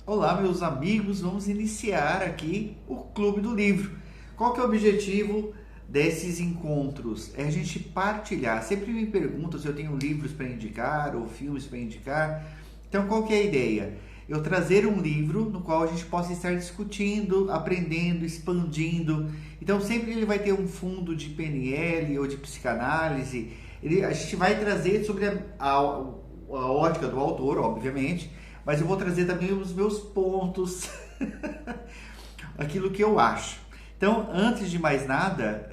Olá, meus amigos, vamos iniciar aqui o Clube do Livro. Qual que é o objetivo desses encontros? É a gente partilhar. Sempre me perguntam se eu tenho livros para indicar ou filmes para indicar. Então, qual que é a ideia? Eu trazer um livro no qual a gente possa estar discutindo, aprendendo, expandindo. Então, sempre ele vai ter um fundo de PNL ou de psicanálise. A gente vai trazer sobre a ótica do autor, obviamente, mas eu vou trazer também os meus pontos, aquilo que eu acho. Então, antes de mais nada,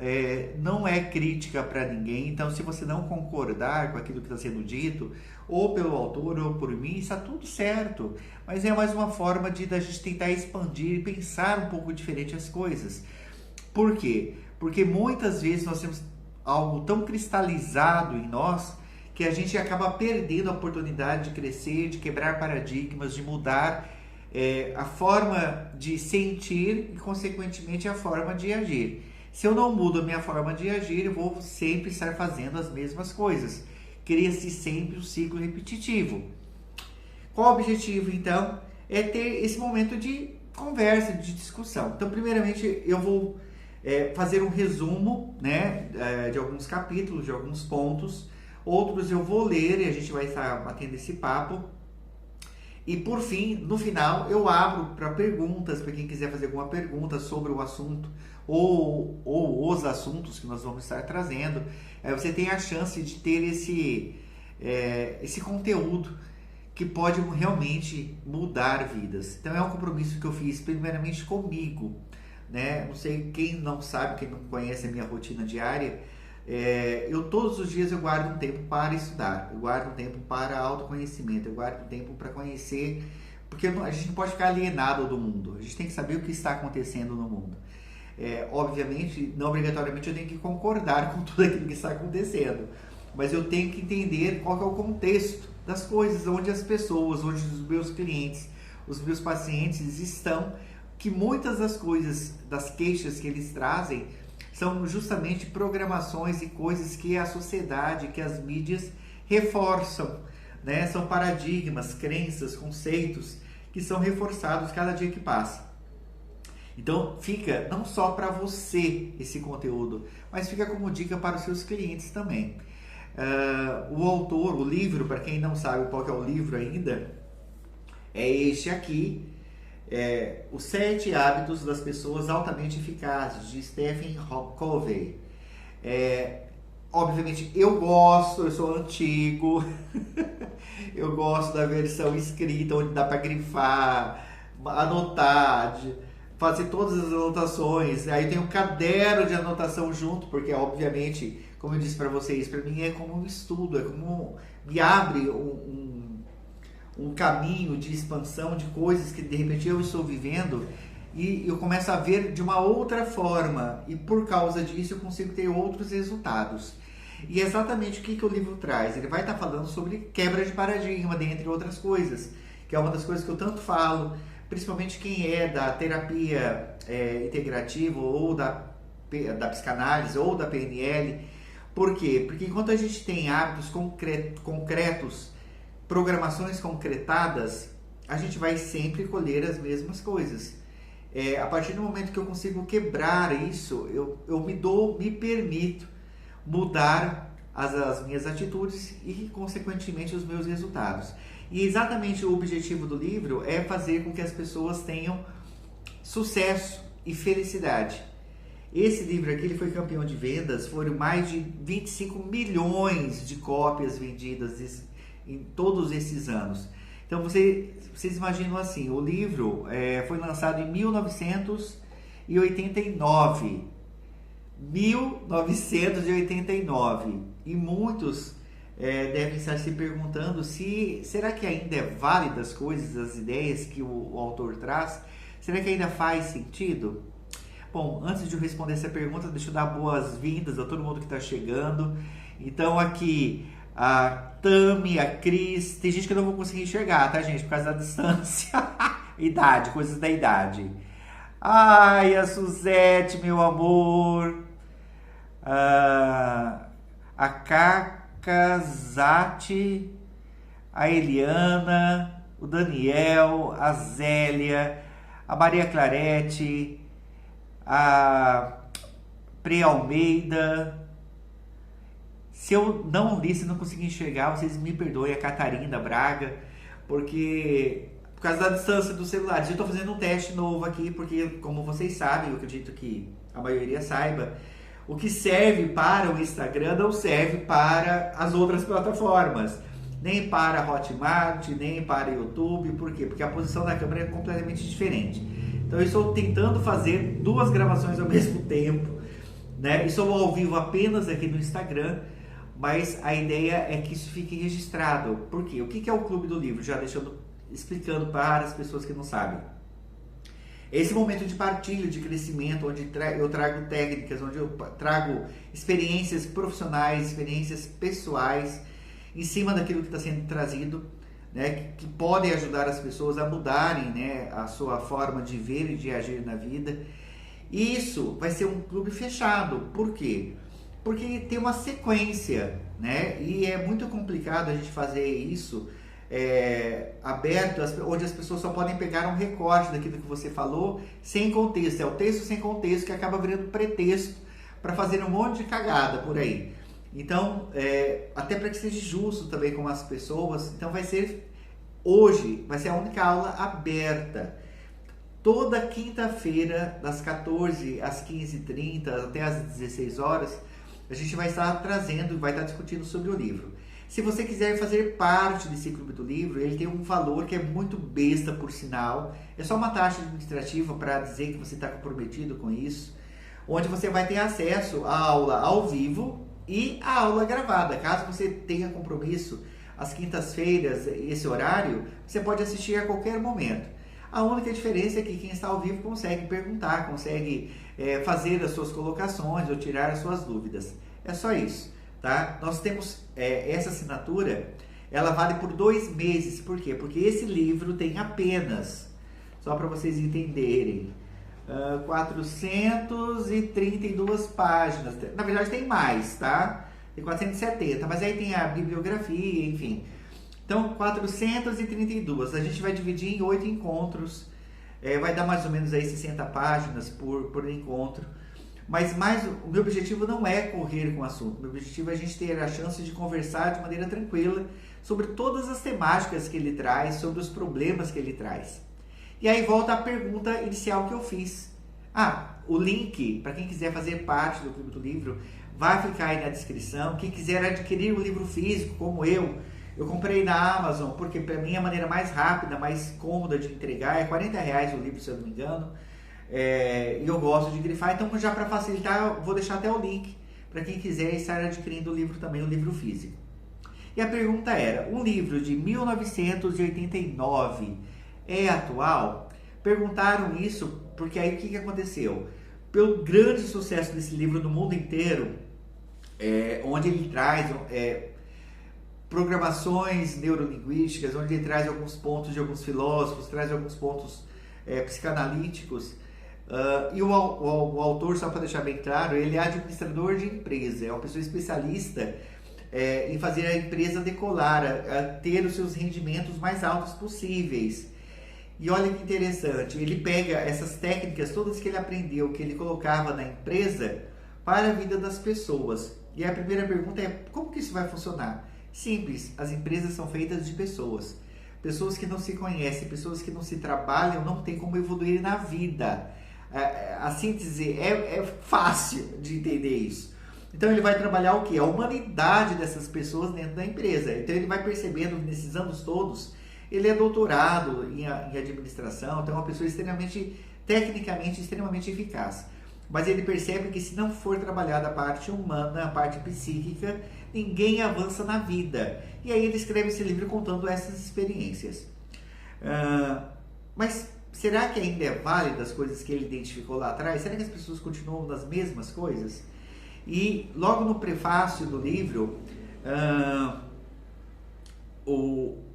não é crítica para ninguém. Então, se você não concordar com aquilo que está sendo dito, ou pelo autor ou por mim, está tudo certo. Mas é mais uma forma da gente tentar expandir e pensar um pouco diferente as coisas. Por quê? Porque muitas vezes nós temos algo tão cristalizado em nós que a gente acaba perdendo a oportunidade de crescer, de quebrar paradigmas, de mudar a forma de sentir e, consequentemente, a forma de agir. Se eu não mudo a minha forma de agir, eu vou sempre estar fazendo as mesmas coisas. Cria-se sempre um ciclo repetitivo. Qual o objetivo, então? É ter esse momento de conversa, de discussão. Então, primeiramente, eu vou fazer um resumo, né, de alguns capítulos, de alguns pontos. Outros eu vou ler e a gente vai estar batendo esse papo. E por fim, no final, eu abro para perguntas, para quem quiser fazer alguma pergunta sobre o assunto ou os assuntos que nós vamos estar trazendo. Você tem a chance de ter esse conteúdo que pode realmente mudar vidas. Então é um compromisso que eu fiz primeiramente comigo, né? Não sei, quem não sabe, quem não conhece a minha rotina diária, eu todos os dias eu guardo um tempo para estudar, eu guardo um tempo para autoconhecimento, eu guardo um tempo para conhecer, porque a gente não pode ficar alienado do mundo, a gente tem que saber o que está acontecendo no mundo. Obviamente, não obrigatoriamente eu tenho que concordar com tudo aquilo que está acontecendo, mas eu tenho que entender qual que é o contexto das coisas, onde as pessoas, onde os meus clientes, os meus pacientes estão, que muitas das coisas, das queixas que eles trazem, são justamente programações e coisas que a sociedade, que as mídias reforçam, né? São paradigmas, crenças, conceitos que são reforçados cada dia que passa. Então fica não só para você esse conteúdo, mas fica como dica para os seus clientes também. O autor, o livro, para quem não sabe qual que é o livro ainda, é este aqui, Os 7 Hábitos das Pessoas Altamente Eficazes, de Stephen Covey. Obviamente eu sou antigo, eu gosto da versão escrita, onde dá para grifar, anotar, fazer todas as anotações. Aí tem um caderno de anotação junto, porque obviamente, como eu disse para vocês, para mim é como um estudo, é como me abre um caminho de expansão de coisas que de repente eu estou vivendo e eu começo a ver de uma outra forma, e por causa disso eu consigo ter outros resultados. E é exatamente o que o livro traz. Ele vai estar falando sobre quebra de paradigma, dentre outras coisas, que é uma das coisas que eu tanto falo, principalmente quem é da terapia integrativa ou da psicanálise ou da PNL. Por quê? Porque enquanto a gente tem hábitos concretos, programações concretadas, a gente vai sempre colher as mesmas coisas. A partir do momento que eu consigo quebrar isso, eu me permito mudar as minhas atitudes e, consequentemente, os meus resultados. E exatamente o objetivo do livro é fazer com que as pessoas tenham sucesso e felicidade. Esse livro aqui ele foi campeão de vendas, foram mais de 25 milhões de cópias vendidas em todos esses anos. Então vocês imaginam assim, o livro foi lançado em 1989. 1989. E muitos devem estar se perguntando será que ainda é válida as coisas, as ideias que o autor traz? Será que ainda faz sentido? Bom, antes de eu responder essa pergunta, deixa eu dar boas-vindas a todo mundo que está chegando. Então aqui a Tami, a Cris, tem gente que eu não vou conseguir enxergar, tá, gente? Por causa da distância. Idade, coisas da idade. Ai, a Suzete, meu amor. A Kakazati, a Eliana, o Daniel, a Zélia, a Maria Clarete, a Pre Almeida. Se eu não li, se não consegui enxergar, vocês me perdoem, a Catarina Braga, porque por causa da distância dos celulares. Eu estou fazendo um teste novo aqui, porque como vocês sabem, eu acredito que a maioria saiba, o que serve para o Instagram não serve para as outras plataformas, nem para Hotmart, nem para YouTube. Por quê? Porque a posição da câmera é completamente diferente. Então eu estou tentando fazer 2 gravações ao mesmo tempo, né? Estou ao vivo apenas aqui no Instagram, mas a ideia é que isso fique registrado. Por quê? O que é o Clube do Livro? Já explicando para as pessoas que não sabem. Esse momento de partilha, de crescimento, onde eu trago técnicas, onde eu trago experiências profissionais, experiências pessoais, em cima daquilo que está sendo trazido, né, que podem ajudar as pessoas a mudarem, né, a sua forma de ver e de agir na vida. E isso vai ser um clube fechado. Por quê? Porque tem uma sequência, né, e é muito complicado a gente fazer isso aberto, onde as pessoas só podem pegar um recorte daquilo que você falou, sem contexto. É o texto sem contexto que acaba virando pretexto para fazer um monte de cagada por aí. Então, até para que seja justo também com as pessoas, então hoje vai ser a única aula aberta. Toda quinta-feira, das 14 às 15h30, até às 16 horas, a gente vai estar trazendo e vai estar discutindo sobre o livro. Se você quiser fazer parte desse Clube do Livro, ele tem um valor que é muito besta, por sinal. É só uma taxa administrativa para dizer que você está comprometido com isso, onde você vai ter acesso à aula ao vivo e à aula gravada. Caso você tenha compromisso às quintas-feiras, esse horário, você pode assistir a qualquer momento. A única diferença é que quem está ao vivo consegue perguntar, consegue fazer as suas colocações ou tirar as suas dúvidas. É só isso. Tá? Nós temos essa assinatura, ela vale por 2 meses. Por quê? Porque esse livro tem apenas, só para vocês entenderem, 432 páginas. Na verdade tem mais, tá? Tem 470, mas aí tem a bibliografia, enfim. Então, 432. A gente vai dividir em 8 encontros. Vai dar mais ou menos aí 60 páginas por encontro. Mas o meu objetivo não é correr com o assunto. O meu objetivo é a gente ter a chance de conversar de maneira tranquila sobre todas as temáticas que ele traz, sobre os problemas que ele traz. E aí volta a pergunta inicial que eu fiz. O link, para quem quiser fazer parte do Clube do Livro, vai ficar aí na descrição. Quem quiser adquirir o livro físico, como eu comprei na Amazon, porque para mim a maneira mais rápida, mais cômoda de entregar é R$40 o livro, se eu não me engano. E eu gosto de grifar, então já para facilitar, eu vou deixar até o link para quem quiser estar adquirindo o livro também, o livro físico. E a pergunta era, um livro de 1989 é atual? Perguntaram isso porque aí o que aconteceu? Pelo grande sucesso desse livro no mundo inteiro, onde ele traz programações neurolinguísticas, onde ele traz alguns pontos de alguns filósofos, traz alguns pontos psicanalíticos. E o autor, só para deixar bem claro, ele é administrador de empresa, é uma pessoa especialista em fazer a empresa decolar, a ter os seus rendimentos mais altos possíveis. E olha que interessante, ele pega essas técnicas todas que ele aprendeu, que ele colocava na empresa, para a vida das pessoas. E a primeira pergunta é, como que isso vai funcionar? Simples, as empresas são feitas de pessoas. Pessoas que não se conhecem, pessoas que não se trabalham, não tem como evoluir na vida. A síntese é fácil de entender isso. Então ele vai trabalhar o quê? A humanidade dessas pessoas dentro da empresa. Então ele vai percebendo nesses anos todos, ele é doutorado em administração, então é uma pessoa tecnicamente extremamente eficaz. Mas ele percebe que se não for trabalhada a parte humana, a parte psíquica, ninguém avança na vida. E aí ele escreve esse livro contando essas experiências. Mas será que ainda é válida as coisas que ele identificou lá atrás? Será que as pessoas continuam nas mesmas coisas? E logo no prefácio do livro,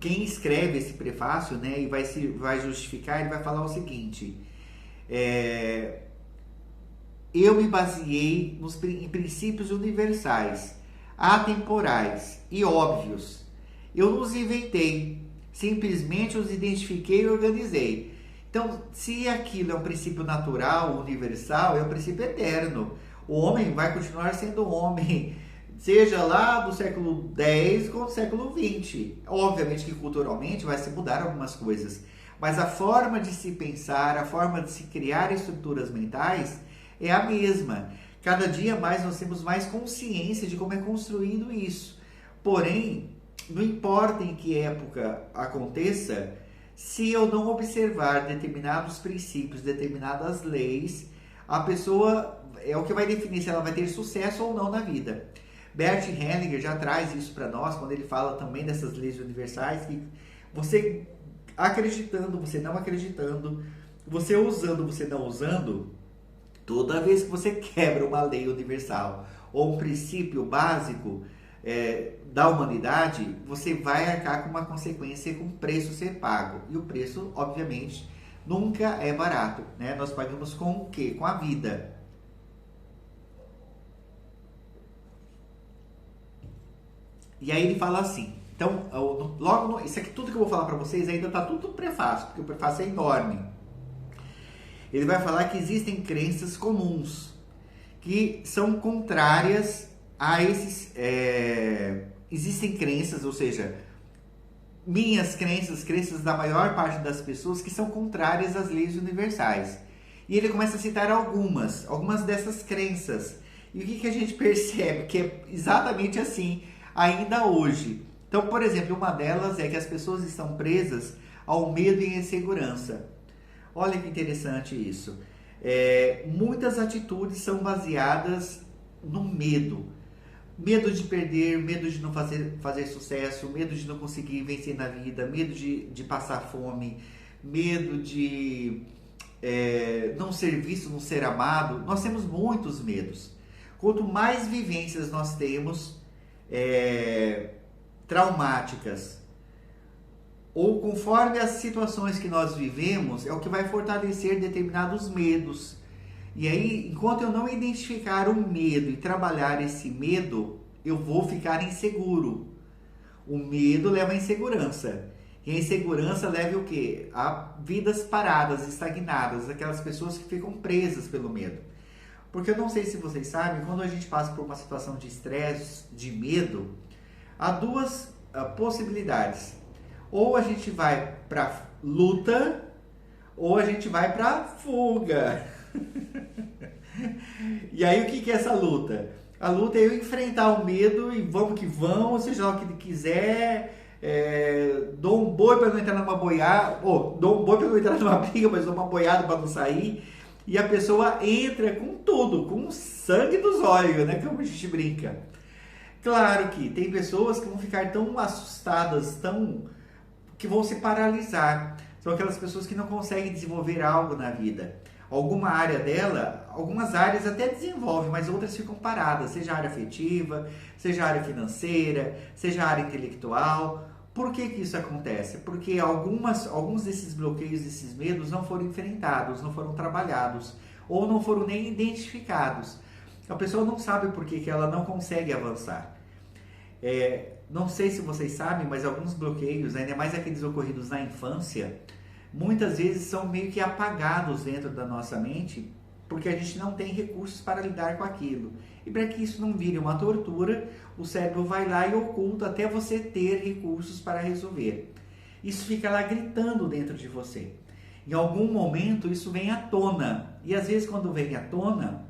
quem escreve esse prefácio, né, e vai justificar, ele vai falar o seguinte: eu me baseei em princípios universais, atemporais e óbvios. Eu não os inventei. simplesmente os identifiquei e organizei. Então, se aquilo é um princípio natural, universal, é um princípio eterno. O homem vai continuar sendo homem, seja lá do século X ou do século XX. Obviamente que culturalmente vai se mudar algumas coisas, mas a forma de se pensar, a forma de se criar estruturas mentais é a mesma. Cada dia mais nós temos mais consciência de como é construído isso. Porém, não importa em que época aconteça, se eu não observar determinados princípios, determinadas leis, a pessoa é o que vai definir se ela vai ter sucesso ou não na vida. Bert Hellinger já traz isso para nós, quando ele fala também dessas leis universais, que você acreditando, você não acreditando, você usando, você não usando, toda vez que você quebra uma lei universal ou um princípio básico da humanidade, você vai arcar com uma consequência, com um preço ser pago. E o preço, obviamente, nunca é barato, né? Nós pagamos com o quê? Com a vida. E aí ele fala assim, então, logo, isso aqui tudo que eu vou falar para vocês ainda está tudo no prefácio, porque o prefácio é enorme. Ele vai falar que existem crenças comuns, que são contrárias a esses... existem crenças, ou seja, minhas crenças da maior parte das pessoas que são contrárias às leis universais. E ele começa a citar algumas dessas crenças. E o que a gente percebe? Que é exatamente assim ainda hoje. Então, por exemplo, uma delas é que as pessoas estão presas ao medo e insegurança. Olha que interessante isso. Muitas atitudes são baseadas no medo. Medo de perder, medo de não fazer sucesso, medo de não conseguir vencer na vida, medo de passar fome, medo de não ser visto, não ser amado. Nós temos muitos medos. Quanto mais vivências nós temos traumáticas, ou conforme as situações que nós vivemos, é o que vai fortalecer determinados medos. E aí, enquanto eu não identificar o medo e trabalhar esse medo, eu vou ficar inseguro. O medo leva à insegurança. E a insegurança leva o quê? A vidas paradas, estagnadas, aquelas pessoas que ficam presas pelo medo. Porque eu não sei se vocês sabem, quando a gente passa por uma situação de estresse, de medo, há duas possibilidades. Ou a gente vai para luta, ou a gente vai para fuga. E aí o que é essa luta? A luta é eu enfrentar o medo e vamos que vamos, seja lá o que ele quiser. Dou um boi para não entrar numa boiada, dou um boi para não entrar numa briga, mas dou uma boiada para não sair. E a pessoa entra com tudo, com sangue dos olhos, né? Como a gente brinca. Claro que tem pessoas que vão ficar tão assustadas, que vão se paralisar. São aquelas pessoas que não conseguem desenvolver algo na vida. Alguma área dela, algumas áreas até desenvolvem, mas outras ficam paradas, seja a área afetiva, seja a área financeira, seja a área intelectual. Por que isso acontece? Porque alguns desses bloqueios, desses medos não foram enfrentados, não foram trabalhados, ou não foram nem identificados. A pessoa não sabe por que ela não consegue avançar. Não sei se vocês sabem, mas alguns bloqueios, ainda mais aqueles ocorridos na infância, muitas vezes são meio que apagados dentro da nossa mente, porque a gente não tem recursos para lidar com aquilo. E para que isso não vire uma tortura, o cérebro vai lá e oculta até você ter recursos para resolver. Isso fica lá gritando dentro de você. Em algum momento isso vem à tona. E às vezes quando vem à tona,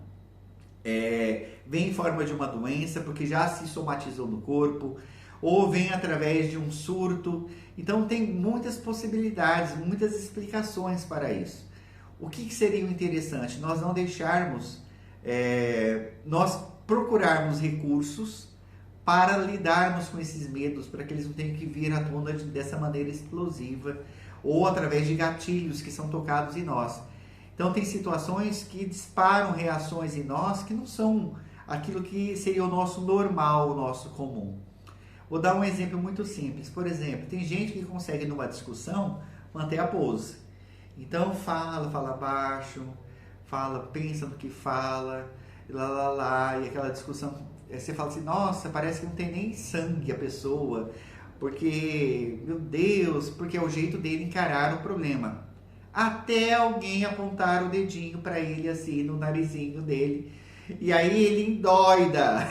vem em forma de uma doença, porque já se somatizou no corpo, ou vem através de um surto. Então tem muitas possibilidades, muitas explicações para isso. O que seria o interessante? Nós não deixarmos, nós procurarmos recursos para lidarmos com esses medos, para que eles não tenham que vir à tona dessa maneira explosiva, ou através de gatilhos que são tocados em nós. Então tem situações que disparam reações em nós que não são aquilo que seria o nosso normal, o nosso comum. Vou dar um exemplo muito simples. Por exemplo, tem gente que consegue numa discussão manter a pose. Então fala baixo, pensa no que fala, e aquela discussão, você fala assim, nossa, parece que não tem nem sangue a pessoa, porque, meu Deus, porque é o jeito dele encarar o problema. Até alguém apontar o dedinho para ele assim no narizinho dele. E aí ele endoida.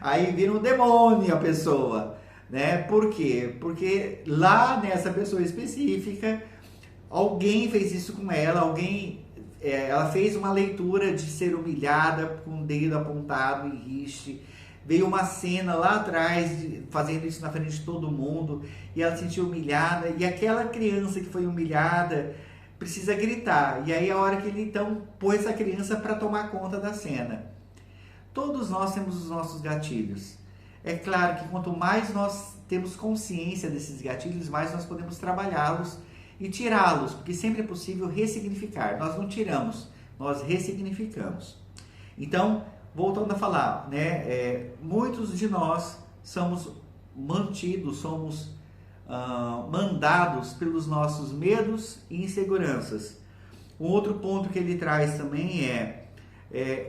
Aí vira um demônio a pessoa, né? Por quê? Porque lá nessa pessoa específica, alguém fez isso com ela, ela fez uma leitura de ser humilhada com o dedo apontado e riste. Veio uma cena lá atrás, fazendo isso na frente de todo mundo, e ela se sentiu humilhada, e aquela criança que foi humilhada precisa gritar. E aí a hora que ele então pôs essa criança para tomar conta da cena. Todos nós temos os nossos gatilhos. É claro que quanto mais nós temos consciência desses gatilhos, mais nós podemos trabalhá-los e tirá-los, porque sempre é possível ressignificar. Nós não tiramos, nós ressignificamos. Então, voltando a falar, né, muitos de nós somos mantidos, somos mandados pelos nossos medos e inseguranças. Um outro ponto que ele traz também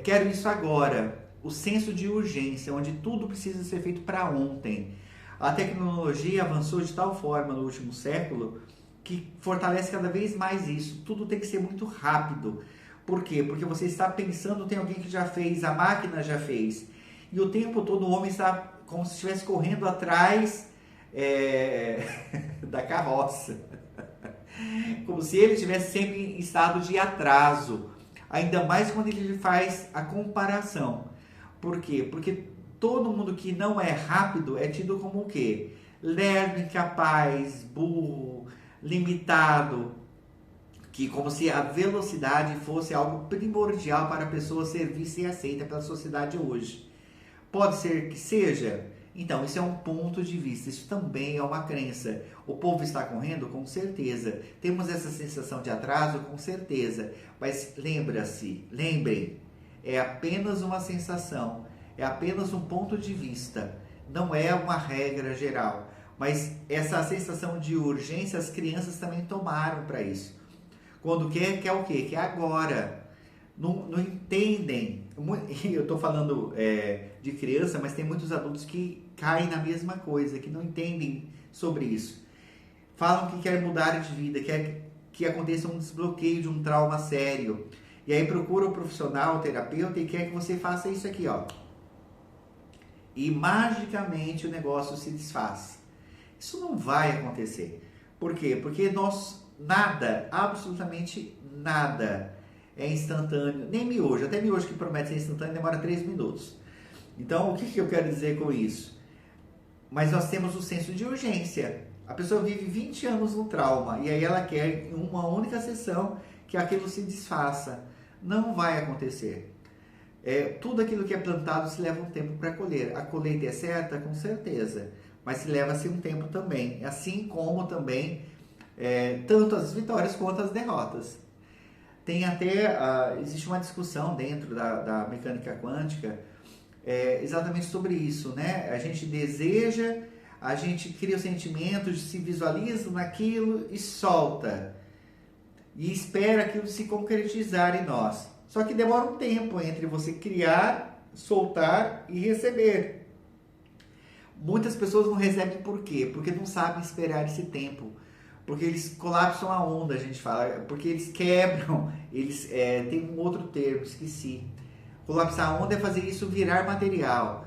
quero isso agora. O senso de urgência, onde tudo precisa ser feito para ontem. A tecnologia avançou de tal forma no último século que fortalece cada vez mais isso. Tudo tem que ser muito rápido. Por quê? Porque você está pensando, tem alguém que já fez, a máquina já fez. E o tempo todo o homem está como se estivesse correndo atrás da carroça. Como se ele estivesse sempre em estado de atraso. Ainda mais quando ele faz a comparação. Por quê? Porque todo mundo que não é rápido é tido como o quê? Lerdo, incapaz, burro, limitado. Que como se a velocidade fosse algo primordial para a pessoa ser vista e aceita pela sociedade hoje. Pode ser que seja? Então, isso é um ponto de vista, isso também é uma crença. O povo está correndo? Com certeza. Temos essa sensação de atraso? Com certeza. Mas lembrem, é apenas uma sensação, é apenas um ponto de vista, não é uma regra geral. Mas essa sensação de urgência, as crianças também tomaram para isso. Quando quer o quê? Quer agora. Não entendem. Eu estou falando de criança, mas tem muitos adultos que caem na mesma coisa, que não entendem sobre isso. Falam que quer mudar de vida, quer que aconteça um desbloqueio de um trauma sério. E aí procura o profissional, o terapeuta, e quer que você faça isso aqui, ó. E magicamente o negócio se desfaz. Isso não vai acontecer. Por quê? Porque nada, absolutamente nada é instantâneo. Nem miojo. Até miojo que promete ser instantâneo demora 3 minutos. Então, o que eu quero dizer com isso? Mas nós temos o senso de urgência. A pessoa vive 20 anos no trauma e aí ela quer em uma única sessão que aquilo se desfaça. Não vai acontecer. Tudo aquilo que é plantado se leva um tempo para colher. A colheita é certa? Com certeza. Mas se leva-se um tempo também. Assim como também tanto as vitórias quanto as derrotas. Tem até, existe uma discussão dentro da mecânica quântica exatamente sobre isso, né? A gente deseja, a gente cria o sentimento, se visualiza naquilo e solta. E espera aquilo se concretizar em nós. Só que demora um tempo entre você criar, soltar e receber. Muitas pessoas não recebem por quê? Porque não sabem esperar esse tempo. Porque eles colapsam a onda, a gente fala. Porque eles quebram. Eles tem um outro termo, esqueci. Colapsar a onda é fazer isso virar material.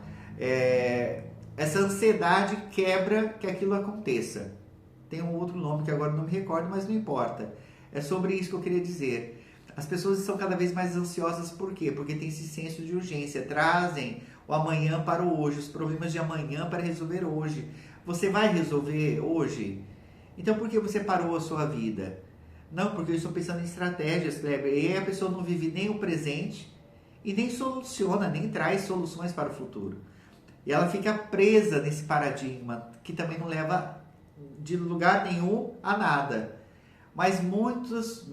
Essa ansiedade quebra que aquilo aconteça. Tem um outro nome que agora não me recordo, mas não importa. É sobre isso que eu queria dizer. As pessoas estão cada vez mais ansiosas, por quê? Porque tem esse senso de urgência. Trazem o amanhã para o hoje, os problemas de amanhã para resolver hoje. Você vai resolver hoje? Então, por que você parou a sua vida? Não, porque eu estou pensando em estratégias, Kleber. E aí a pessoa não vive nem o presente e nem soluciona, nem traz soluções para o futuro. E ela fica presa nesse paradigma, que também não leva de lugar nenhum a nada. Mas muitos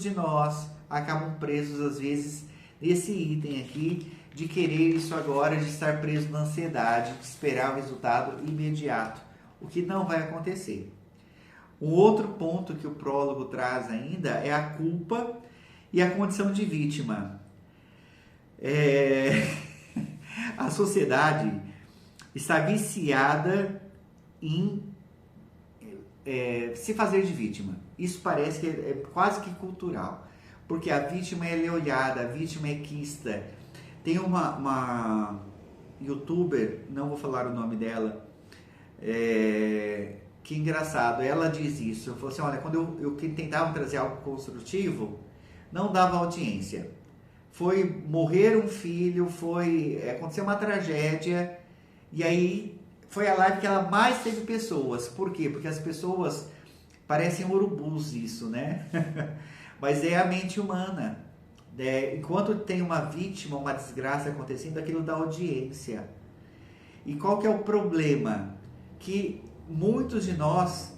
de nós acabam presos, às vezes, nesse item aqui, de querer isso agora, de estar preso na ansiedade, de esperar o resultado imediato, o que não vai acontecer. Um outro ponto que o prólogo traz ainda é a culpa e a condição de vítima. A sociedade está viciada em se fazer de vítima. Isso parece que é quase que cultural, porque a vítima ela é olhada, a vítima é quista. Tem uma youtuber, não vou falar o nome dela, que engraçado, ela diz isso, falou assim, olha, quando eu tentava trazer algo construtivo, não dava audiência. Foi morrer um filho, aconteceu uma tragédia, e aí foi a live que ela mais teve pessoas. Por quê? Porque as pessoas parecem urubus isso, né? Mas é a mente humana. Enquanto tem uma vítima, uma desgraça acontecendo, aquilo dá audiência. E qual que é o problema? Que muitos de nós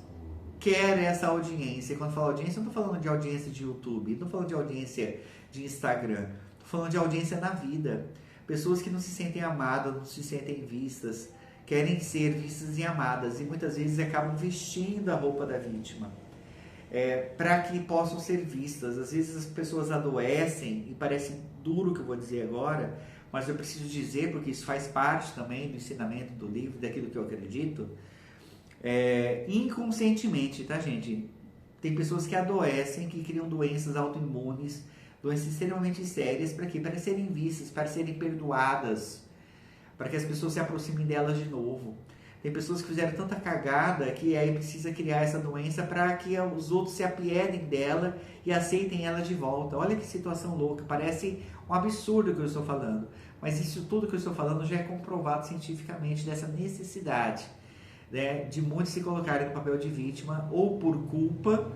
querem essa audiência. Quando eu falo audiência, eu não estou falando de audiência de YouTube, não estou falando de audiência de Instagram, estou falando de audiência na vida. Pessoas que não se sentem amadas, não se sentem vistas, querem ser vistas e amadas, e muitas vezes acabam vestindo a roupa da vítima para que possam ser vistas. Às vezes as pessoas adoecem, e parece duro o que eu vou dizer agora, mas eu preciso dizer porque isso faz parte também do ensinamento do livro, daquilo que eu acredito, inconscientemente, tá, gente? Tem pessoas que adoecem, que criam doenças autoimunes, doenças extremamente sérias, para quê? Para serem vistas, para serem perdoadas, para que as pessoas se aproximem delas de novo. Tem pessoas que fizeram tanta cagada que aí precisa criar essa doença para que os outros se apiedem dela e aceitem ela de volta. Olha que situação louca, parece um absurdo o que eu estou falando, mas isso tudo que eu estou falando já é comprovado cientificamente, dessa necessidade, né, de muitos se colocarem no papel de vítima, ou por culpa,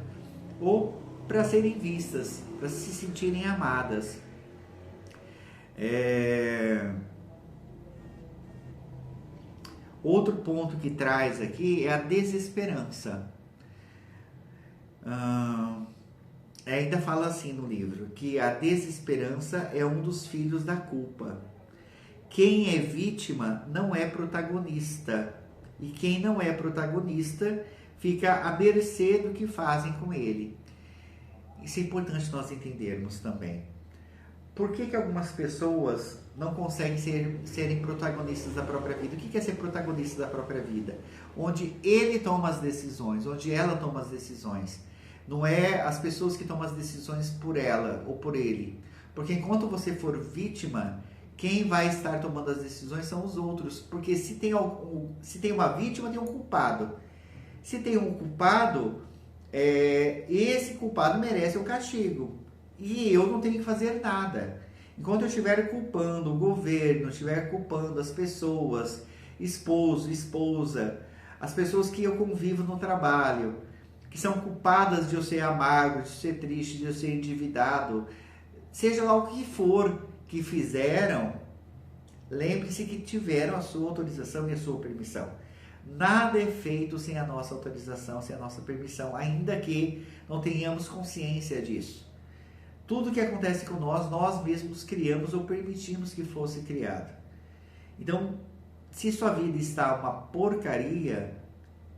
ou para serem vistas, para se sentirem amadas. Outro ponto que traz aqui é a desesperança. Ainda fala assim no livro, que a desesperança é um dos filhos da culpa. Quem é vítima não é protagonista. E quem não é protagonista fica à mercê do que fazem com ele. Isso é importante nós entendermos também. Por que algumas pessoas não conseguem serem protagonistas da própria vida? O que é ser protagonista da própria vida? Onde ele toma as decisões, onde ela toma as decisões. Não é as pessoas que tomam as decisões por ela ou por ele. Porque enquanto você for vítima, quem vai estar tomando as decisões são os outros. Porque se tem uma vítima, tem um culpado. Se tem um culpado, esse culpado merece o castigo. E eu não tenho que fazer nada. Enquanto eu estiver culpando o governo, estiver culpando as pessoas, esposo, esposa, as pessoas que eu convivo no trabalho, que são culpadas de eu ser amargo, de eu ser triste, de eu ser endividado, seja lá o que for que fizeram, lembre-se que tiveram a sua autorização e a sua permissão. Nada é feito sem a nossa autorização, sem a nossa permissão, ainda que não tenhamos consciência disso. Tudo que acontece com nós mesmos criamos ou permitimos que fosse criado. Então, se sua vida está uma porcaria,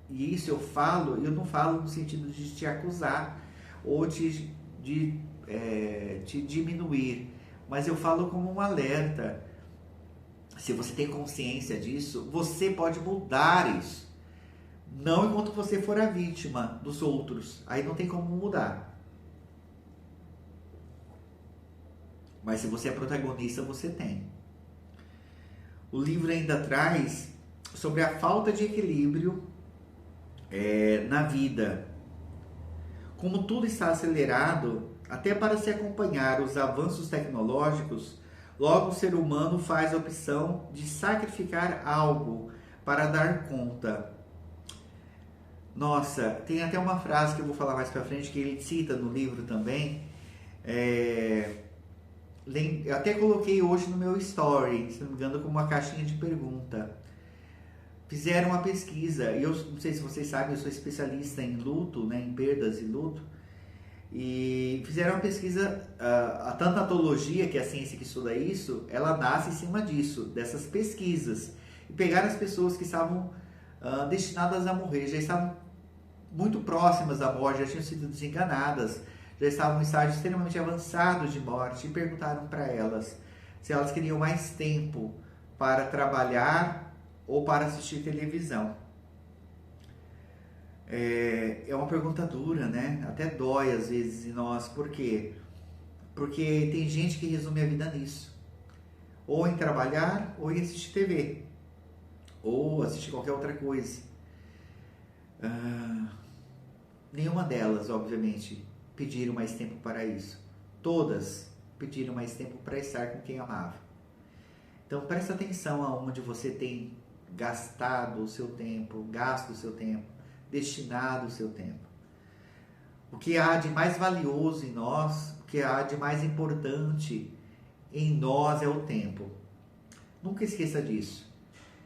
e isso eu não falo no sentido de te acusar ou de te diminuir, mas eu falo como um alerta. Se você tem consciência disso, você pode mudar isso. Não enquanto você for a vítima dos outros, aí não tem como mudar. Mas se você é protagonista, você tem. O livro ainda traz sobre a falta de equilíbrio na vida. Como tudo está acelerado, até para se acompanhar os avanços tecnológicos, logo o ser humano faz a opção de sacrificar algo para dar conta. Nossa, tem até uma frase que eu vou falar mais pra frente, que ele cita no livro também. Eu até coloquei hoje no meu story, se não me engano, como uma caixinha de pergunta. Fizeram uma pesquisa, e eu não sei se vocês sabem, eu sou especialista em luto, né, em perdas e luto, e fizeram uma pesquisa, a tanatologia, que é a ciência que estuda isso, ela nasce em cima disso, dessas pesquisas, e pegaram as pessoas que estavam destinadas a morrer, já estavam muito próximas da morte, já tinham sido desenganadas, já estavam em estágio extremamente avançado de morte, e perguntaram para elas se elas queriam mais tempo para trabalhar ou para assistir televisão? É uma pergunta dura, né? Até dói às vezes em nós. Por quê? Porque tem gente que resume a vida nisso. Ou em trabalhar, ou em assistir TV. Ou assistir qualquer outra coisa. Nenhuma delas, obviamente, pediram mais tempo para isso. Todas pediram mais tempo para estar com quem amava. Então presta atenção aonde você tem gastado o seu tempo, gasto o seu tempo, destinado o seu tempo. O que há de mais valioso em nós, o que há de mais importante em nós é o tempo. Nunca esqueça disso.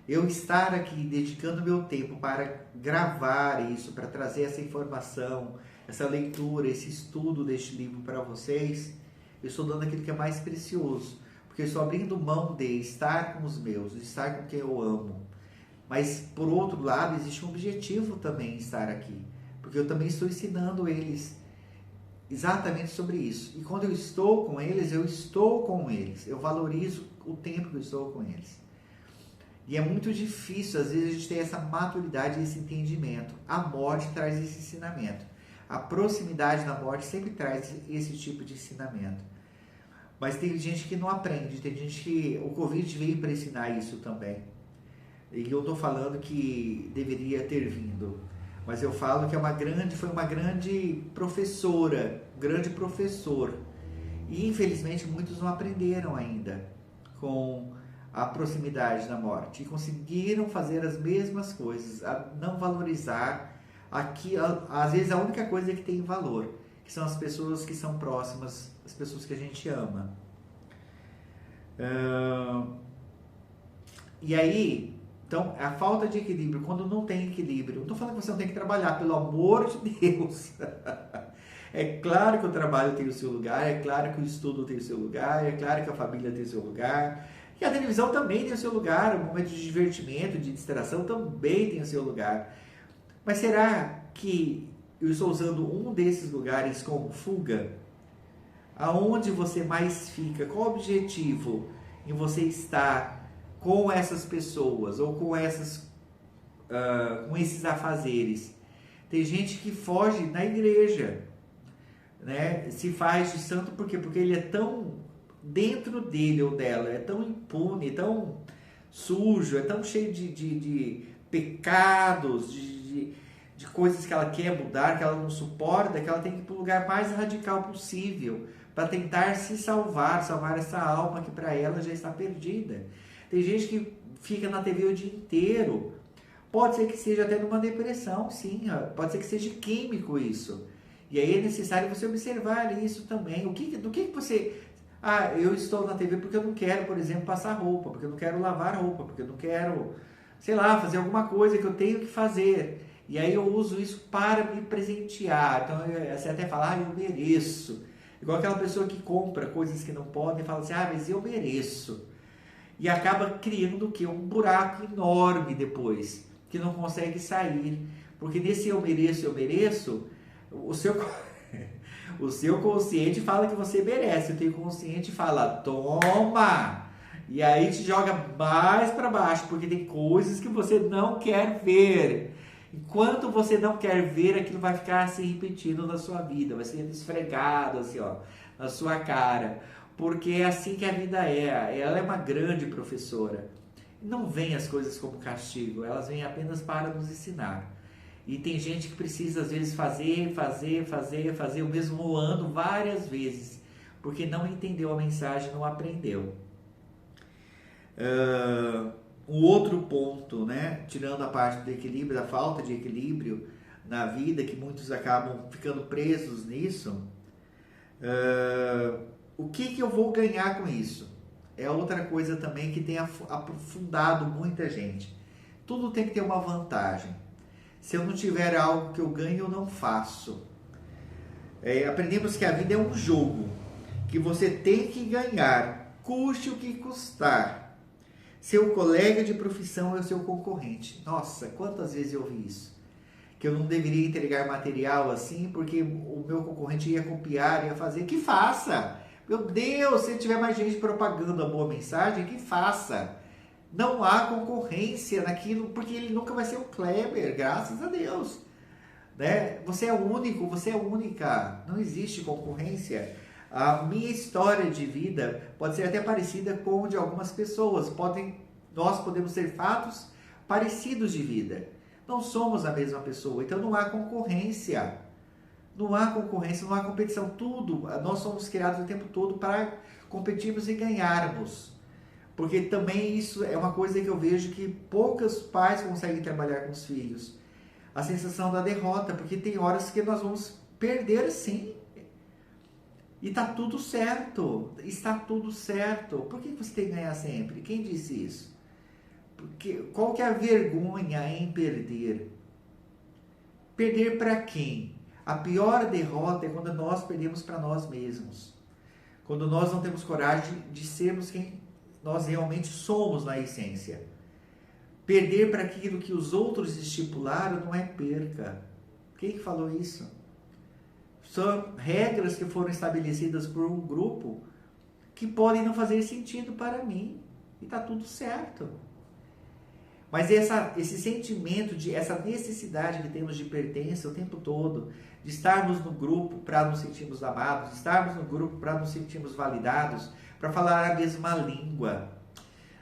Eu estar aqui dedicando meu tempo para gravar isso, para trazer essa informação, essa leitura, esse estudo deste livro para vocês, eu estou dando aquilo que é mais precioso, porque eu estou abrindo mão de estar com os meus, de estar com quem eu amo. Mas, por outro lado, existe um objetivo também em estar aqui, porque eu também estou ensinando eles exatamente sobre isso. E quando eu estou com eles, eu valorizo o tempo que eu estou com eles. E é muito difícil, às vezes, a gente ter essa maturidade, esse entendimento. A morte traz esse ensinamento. A proximidade da morte sempre traz esse tipo de ensinamento. Mas tem gente que não aprende, tem gente que... O Covid veio para ensinar isso também. E eu estou falando que deveria ter vindo. Mas eu falo que foi uma grande professora, um grande professor. E, infelizmente, muitos não aprenderam ainda com a proximidade da morte. E conseguiram fazer as mesmas coisas, a não valorizar aqui, às vezes, a única coisa que tem valor, que são as pessoas que são próximas, as pessoas que a gente ama. E aí, então, a falta de equilíbrio, quando não tem equilíbrio, não estou falando que você não tem que trabalhar, pelo amor de Deus. É claro que o trabalho tem o seu lugar, é claro que o estudo tem o seu lugar, é claro que a família tem o seu lugar, e a televisão também tem o seu lugar, o momento de divertimento, de distração também tem o seu lugar. Mas será que eu estou usando um desses lugares como fuga? Aonde você mais fica? Qual o objetivo em você estar com essas pessoas ou com esses afazeres? Tem gente que foge na igreja, né? Se faz de santo por quê? Porque ele é tão dentro dele ou dela, é tão impune, tão sujo, é tão cheio de pecados, de coisas que ela quer mudar, que ela não suporta, que ela tem que ir para o lugar mais radical possível para tentar se salvar essa alma que para ela já está perdida. Tem gente que fica na TV o dia inteiro. Pode ser que seja até numa depressão, sim, pode ser que seja químico isso. E aí é necessário você observar isso também. Do que você... eu estou na TV porque eu não quero, por exemplo, passar roupa, porque eu não quero lavar roupa, porque eu não quero, sei lá, fazer alguma coisa que eu tenho que fazer. E aí eu uso isso para me presentear. Então você até fala, eu mereço. Igual aquela pessoa que compra coisas que não pode e fala assim, mas eu mereço. E acaba criando o quê? Um buraco enorme depois, que não consegue sair. Porque nesse eu mereço, o seu consciente fala que você merece, o teu inconsciente fala, toma! E aí te joga mais para baixo, porque tem coisas que você não quer ver. Enquanto você não quer ver, aquilo vai ficar se repetindo na sua vida, vai ser esfregado assim, na sua cara. Porque é assim que a vida é. Ela é uma grande professora. Não vem as coisas como castigo, elas vêm apenas para nos ensinar. E tem gente que precisa, às vezes, fazer o mesmo ano várias vezes, porque não entendeu a mensagem, não aprendeu. Um outro ponto, né, tirando a parte do equilíbrio, da falta de equilíbrio na vida, que muitos acabam ficando presos nisso, o que eu vou ganhar com isso? É outra coisa também que tem aprofundado muita gente. Tudo tem que ter uma vantagem. Se eu não tiver algo que eu ganho, eu não faço. Aprendemos que a vida é um jogo, que você tem que ganhar, custe o que custar. Seu colega de profissão é o seu concorrente. Nossa, quantas vezes eu ouvi isso? Que eu não deveria entregar material assim, porque o meu concorrente ia copiar, ia fazer. Que faça! Meu Deus, se tiver mais gente propagando a boa mensagem, que faça! Não há concorrência naquilo, porque ele nunca vai ser o Kleber, graças a Deus. Né? Você é único, você é única, não existe concorrência. A minha história de vida pode ser até parecida com a de algumas pessoas. Nós podemos ter fatos parecidos de vida. Não somos a mesma pessoa, então não há concorrência. Não há concorrência, não há competição. Tudo, nós somos criados o tempo todo para competirmos e ganharmos. Porque também isso é uma coisa que eu vejo que poucos pais conseguem trabalhar com os filhos. A sensação da derrota, porque tem horas que nós vamos perder sim. E está tudo certo. Está tudo certo. Por que você tem que ganhar sempre? Quem disse isso? Qual que é a vergonha em perder? Perder para quem? A pior derrota é quando nós perdemos para nós mesmos. Quando nós não temos coragem de sermos quem nós realmente somos na essência. Perder para aquilo que os outros estipularam não é perca. Quem falou isso? São regras que foram estabelecidas por um grupo que podem não fazer sentido para mim. E está tudo certo. Mas esse sentimento, essa necessidade que temos de pertença o tempo todo, de estarmos no grupo para nos sentirmos amados, de estarmos no grupo para nos sentirmos validados, para falar a mesma língua.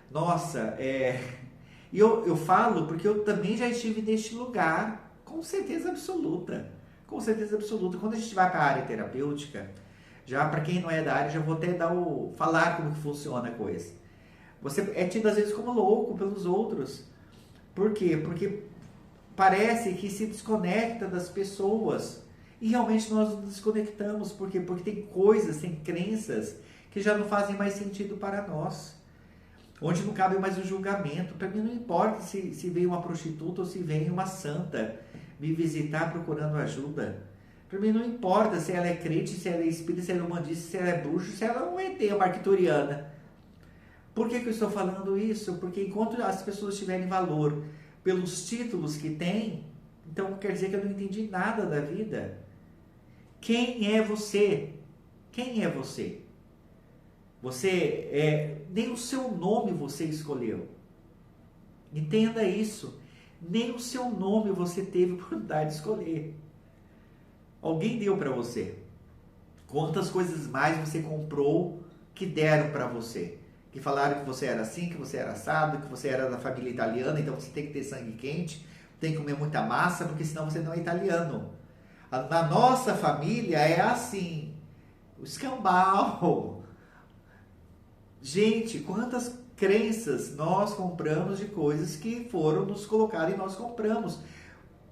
Nossa, E eu falo porque eu também já estive neste lugar, com certeza absoluta. Com certeza absoluta. Quando a gente vai para a área terapêutica, já para quem não é da área, já vou até falar como que funciona a coisa. Você é tido às vezes como louco pelos outros. Por quê? Porque parece que se desconecta das pessoas. E realmente nós nos desconectamos. Por quê? Porque tem coisas, tem crenças que já não fazem mais sentido para nós. Onde não cabe mais o julgamento. Para mim não importa se vem uma prostituta ou se vem uma santa me visitar procurando ajuda. Para mim não importa se ela é crente, se ela é espírita, se ela é humandista, se ela é bruxa, se ela é um ET, uma arcturiana. Por que eu estou falando isso? Porque enquanto as pessoas tiverem valor pelos títulos que têm, então quer dizer que eu não entendi nada da vida. Quem é você? Quem é você? Nem o seu nome você escolheu. Entenda isso. Nem o seu nome você teve oportunidade de escolher. Alguém deu para você. Quantas coisas mais você comprou que deram para você? Que falaram que você era assim, que você era assado, que você era da família italiana, então você tem que ter sangue quente, tem que comer muita massa, porque senão você não é italiano. Na nossa família é assim. O escambau. Gente, quantas crenças nós compramos de coisas que foram nos colocadas e nós compramos.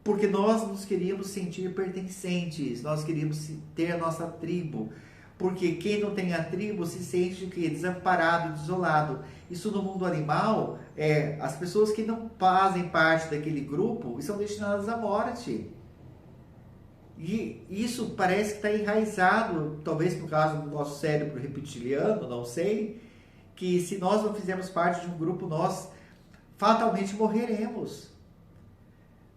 Porque nós nos queríamos sentir pertencentes, nós queríamos ter a nossa tribo. Porque quem não tem a tribo se sente o quê? Desamparado, desolado. Isso no mundo animal, as pessoas que não fazem parte daquele grupo são destinadas à morte. E isso parece que está enraizado, talvez por causa do nosso cérebro reptiliano, não sei, que se nós não fizermos parte de um grupo, nós fatalmente morreremos.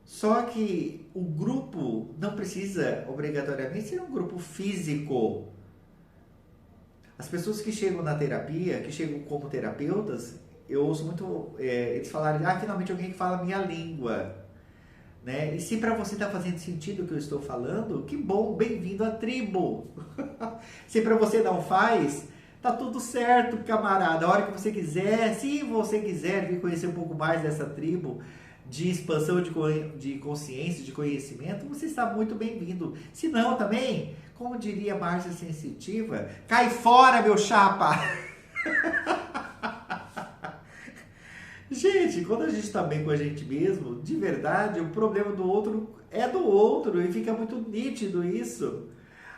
Só que o grupo não precisa obrigatoriamente ser um grupo físico. As pessoas que chegam na terapia, que chegam como terapeutas, eu ouço muito eles falarem, finalmente alguém que fala a minha língua. Né? E se para você está fazendo sentido o que eu estou falando, que bom, bem-vindo à tribo. Se para você não faz, tá tudo certo, camarada. A hora que você quiser, se você quiser vir conhecer um pouco mais dessa tribo, de expansão de consciência, de conhecimento, você está muito bem-vindo. Se não, também, como diria Márcia Sensitiva, cai fora, meu chapa! Gente, quando a gente está bem com a gente mesmo, de verdade, o problema do outro é do outro e fica muito nítido isso.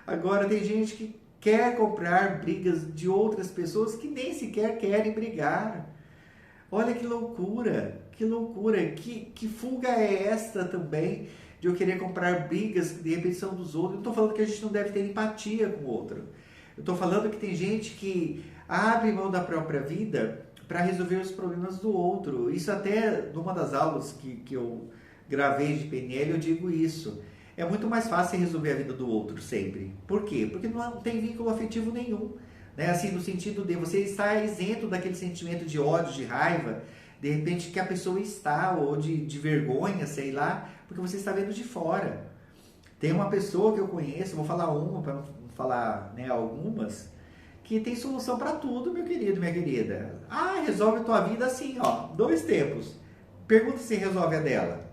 Agora, tem gente que quer comprar brigas de outras pessoas que nem sequer querem brigar. Olha que loucura, que fuga é esta também de eu querer comprar brigas de repetição dos outros. Eu não estou falando que a gente não deve ter empatia com o outro. Eu estou falando que tem gente que abre mão da própria vida para resolver os problemas do outro. Isso até numa das aulas que eu gravei de PNL eu digo isso. É muito mais fácil resolver a vida do outro sempre. Por quê? Porque não tem vínculo afetivo nenhum. Né? Assim, no sentido de você estar isento daquele sentimento de ódio, de raiva, de repente que a pessoa está, ou de vergonha, sei lá, porque você está vendo de fora. Tem uma pessoa que eu conheço, vou falar uma para não falar, né, algumas, que tem solução para tudo, meu querido, minha querida. Ah, resolve a tua vida assim, ó, 2 tempos. Pergunta se resolve a dela.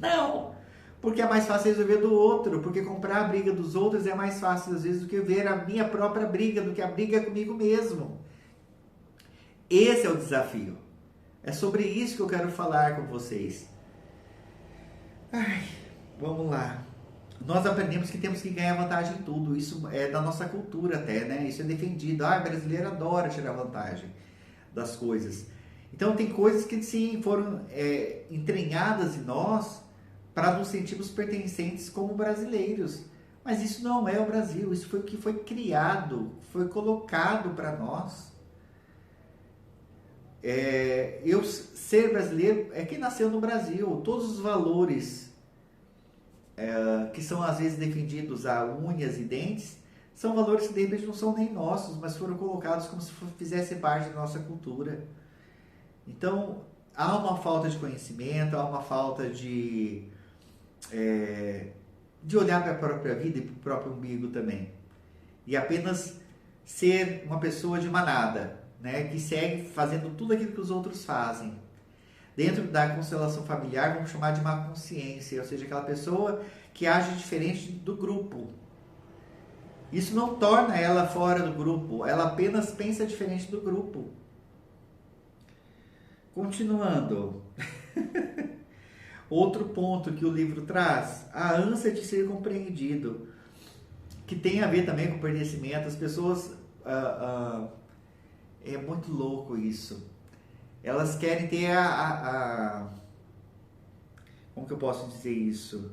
Não, porque é mais fácil resolver do outro, porque comprar a briga dos outros é mais fácil às vezes do que ver a minha própria briga, do que a briga comigo mesmo. Esse é o desafio. É sobre isso que eu quero falar com vocês. Ai, vamos lá. Nós aprendemos que temos que ganhar vantagem em tudo. Isso é da nossa cultura até, né? Isso é defendido. Ah, o brasileiro adora tirar vantagem das coisas. Então tem coisas que sim foram entranhadas em nós para nos sentirmos pertencentes como brasileiros. Mas isso não é o Brasil. Isso foi o que foi criado, foi colocado para nós. Eu ser brasileiro é quem nasceu no Brasil. Todos os valores que são às vezes defendidos a unhas e dentes, são valores que de repente não são nem nossos, mas foram colocados como se fizesse parte da nossa cultura. Então, há uma falta de conhecimento, há uma falta de olhar para a própria vida e para o próprio umbigo também. E apenas ser uma pessoa de manada, né, que segue fazendo tudo aquilo que os outros fazem. Dentro da constelação familiar, vamos chamar de má consciência, ou seja, aquela pessoa que age diferente do grupo. Isso não torna ela fora do grupo, ela apenas pensa diferente do grupo. Continuando. Outro ponto que o livro traz, a ânsia de ser compreendido, que tem a ver também com o pertencimento. As pessoas, é muito louco isso. Elas querem ter como que eu posso dizer isso?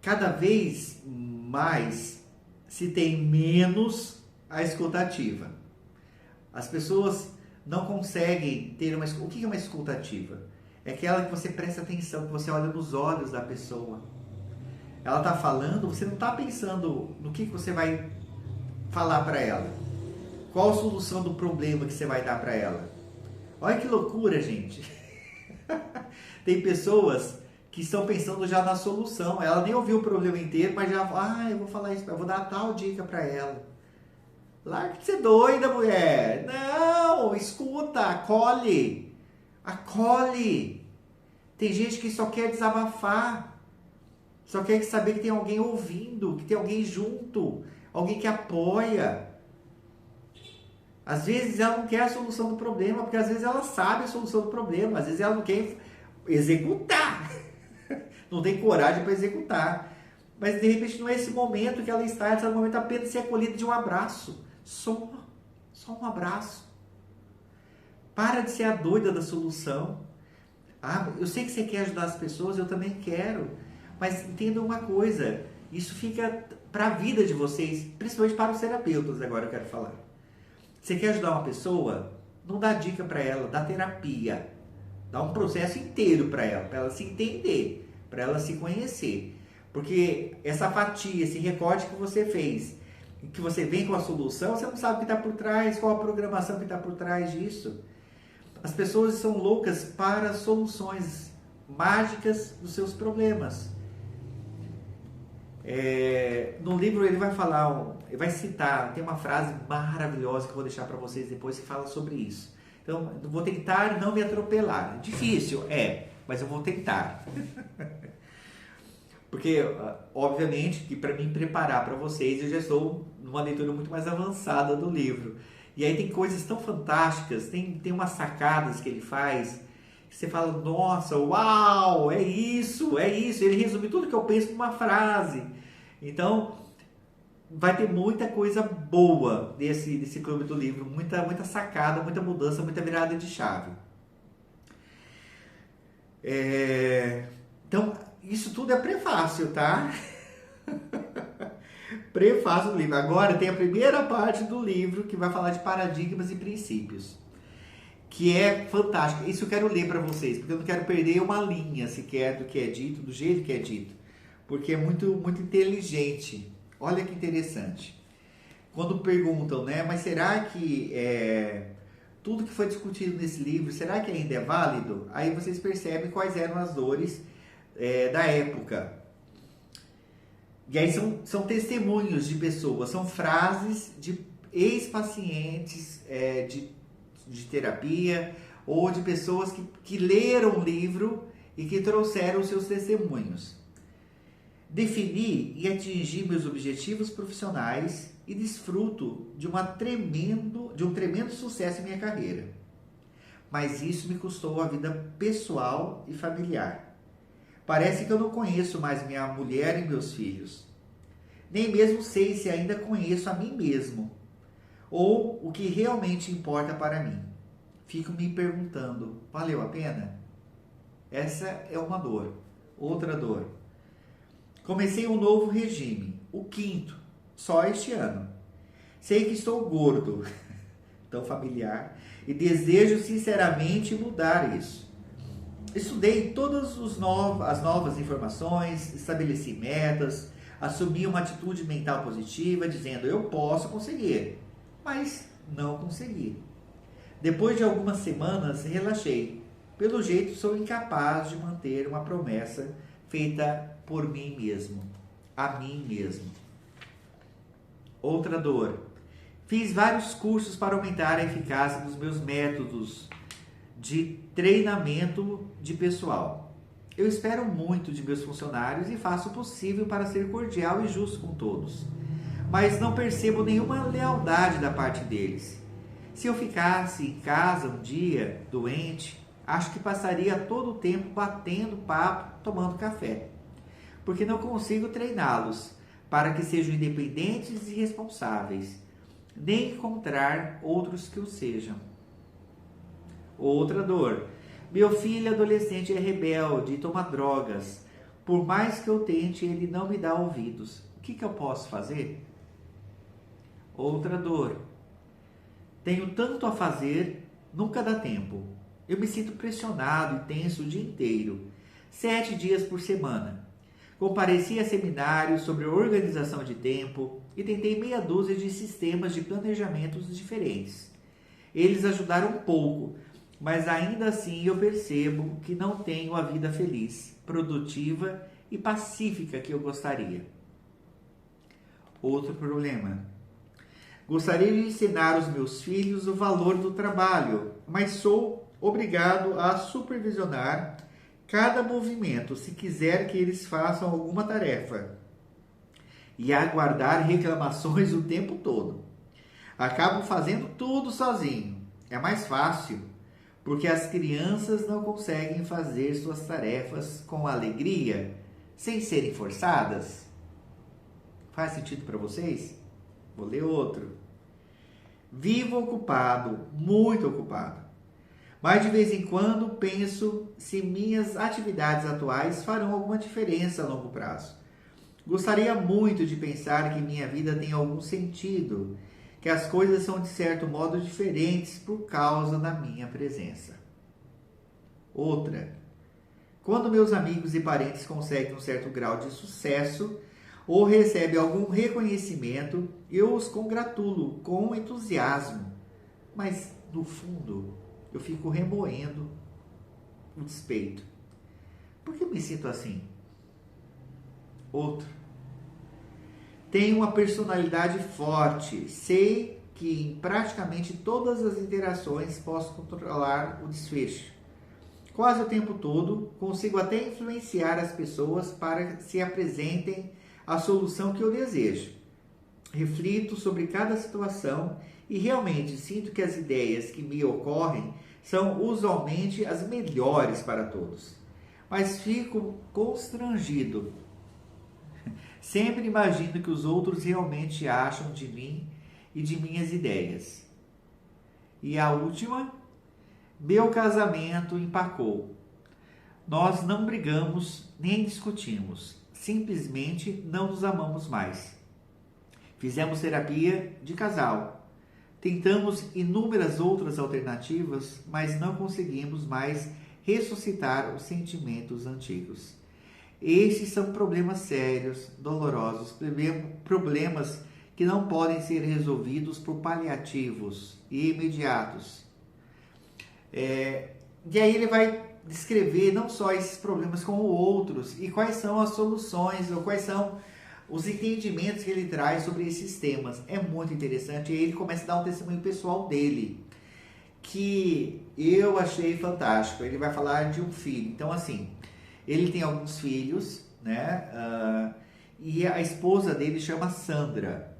Cada vez mais se tem menos a escutativa. As pessoas não conseguem ter uma... O que é uma escutativa? É aquela que você presta atenção, que você olha nos olhos da pessoa. Ela está falando, você não está pensando no que você vai falar para ela. Qual a solução do problema que você vai dar para ela? Olha que loucura, gente. Tem pessoas que estão pensando já na solução. Ela nem ouviu o problema inteiro, mas já... eu vou falar isso, eu vou dar tal dica para ela. Larga de ser doida, mulher. Não, escuta, acolhe. Acolhe. Tem gente que só quer desabafar. Só quer saber que tem alguém ouvindo, que tem alguém junto. Alguém que apoia. Às vezes ela não quer a solução do problema, porque às vezes ela sabe a solução do problema. Às vezes ela não quer executar. Não tem coragem para executar. Mas de repente não é esse momento que ela está no momento apenas de ser acolhida de um abraço. Só um abraço. Para de ser a doida da solução. Eu sei que você quer ajudar as pessoas, eu também quero. Mas entenda uma coisa, isso fica para a vida de vocês, principalmente para os terapeutas, agora eu quero falar. Você quer ajudar uma pessoa? Não dá dica para ela, dá terapia. Dá um processo inteiro para ela se entender, para ela se conhecer. Porque essa fatia, esse recorte que você fez, que você vem com a solução, você não sabe o que está por trás, qual a programação que está por trás disso. As pessoas são loucas para soluções mágicas dos seus problemas. No livro ele vai falar, ele vai citar, tem uma frase maravilhosa que eu vou deixar para vocês depois que fala sobre isso. Então, eu vou tentar não me atropelar. Difícil, mas eu vou tentar. Porque, obviamente, que para me preparar para vocês, eu já estou numa leitura muito mais avançada do livro. E aí tem coisas tão fantásticas, tem umas sacadas que ele faz, que você fala, nossa, uau, é isso. Ele resume tudo que eu penso numa frase. Então, vai ter muita coisa boa desse clube do livro, muita sacada, muita mudança, muita virada de chave. Então, isso tudo é prefácio, tá? Prefácio do livro. Agora tem a primeira parte do livro que vai falar de paradigmas e princípios, que é fantástico. Isso eu quero ler para vocês, porque eu não quero perder uma linha sequer do que é dito, do jeito que é dito, porque é muito, muito inteligente. Olha que interessante. Quando perguntam, né? Mas será que tudo que foi discutido nesse livro, será que ainda é válido? Aí vocês percebem quais eram as dores da época. E aí são testemunhos de pessoas, são frases de ex-pacientes de terapia ou de pessoas que leram o livro e que trouxeram seus testemunhos. Defini e atingi meus objetivos profissionais e desfruto de um tremendo sucesso em minha carreira. Mas isso me custou a vida pessoal e familiar. Parece que eu não conheço mais minha mulher e meus filhos. Nem mesmo sei se ainda conheço a mim mesmo. Ou o que realmente importa para mim. Fico me perguntando, valeu a pena? Essa é uma dor. Outra dor. Comecei um novo regime, o 5º, só este ano. Sei que estou gordo, tão familiar, e desejo sinceramente mudar isso. Estudei todas as novas informações, estabeleci metas, assumi uma atitude mental positiva, dizendo eu posso conseguir, mas não consegui. Depois de algumas semanas, relaxei. Pelo jeito, sou incapaz de manter uma promessa feita por mim mesmo, a mim mesmo. Outra dor. Fiz vários cursos para aumentar a eficácia dos meus métodos de treinamento de pessoal. Eu espero muito de meus funcionários e faço o possível para ser cordial e justo com todos. Mas não percebo nenhuma lealdade da parte deles. Se eu ficasse em casa um dia, doente, acho que passaria todo o tempo batendo papo, tomando café. Porque não consigo treiná-los para que sejam independentes e responsáveis, nem encontrar outros que o sejam. Outra dor. Meu filho adolescente é rebelde e toma drogas. Por mais que eu tente, ele não me dá ouvidos. O que eu posso fazer? Outra dor. Tenho tanto a fazer, nunca dá tempo. Eu me sinto pressionado e tenso o dia inteiro, 7 dias por semana. Compareci a seminários sobre organização de tempo e tentei meia dúzia de sistemas de planejamentos diferentes. Eles ajudaram um pouco, mas ainda assim eu percebo que não tenho a vida feliz, produtiva e pacífica que eu gostaria. Outro problema. Gostaria de ensinar aos meus filhos o valor do trabalho, mas sou obrigado a supervisionar cada movimento se quiser que eles façam alguma tarefa e aguardar reclamações o tempo todo. Acabo fazendo tudo sozinho. É mais fácil, porque as crianças não conseguem fazer suas tarefas com alegria, sem serem forçadas. Faz sentido para vocês? Vou ler outro. Vivo ocupado, muito ocupado. Mas de vez em quando penso se minhas atividades atuais farão alguma diferença a longo prazo. Gostaria muito de pensar que minha vida tem algum sentido, que as coisas são de certo modo diferentes por causa da minha presença. Outra. Quando meus amigos e parentes conseguem um certo grau de sucesso ou recebem algum reconhecimento, eu os congratulo com entusiasmo, mas no fundo eu fico remoendo o despeito. Por que me sinto assim? Outro. Tenho uma personalidade forte. Sei que em praticamente todas as interações posso controlar o desfecho. Quase o tempo todo, consigo até influenciar as pessoas para que se apresentem a solução que eu desejo. Reflito sobre cada situação e realmente sinto que as ideias que me ocorrem são usualmente as melhores para todos. Mas fico constrangido. Sempre imagino que os outros realmente acham de mim e de minhas ideias. E a última, meu casamento empacou. Nós não brigamos nem discutimos. Simplesmente não nos amamos mais. Fizemos terapia de casal. Tentamos inúmeras outras alternativas, mas não conseguimos mais ressuscitar os sentimentos antigos. Estes são problemas sérios, dolorosos, problemas que não podem ser resolvidos por paliativos e imediatos. E aí ele vai descrever não só esses problemas como outros e quais são as soluções ou quais são os entendimentos que ele traz sobre esses temas. É muito interessante. E aí ele começa a dar um testemunho pessoal dele, que eu achei fantástico. Ele vai falar de um filho. Então, assim, ele tem alguns filhos, né? E a esposa dele chama Sandra.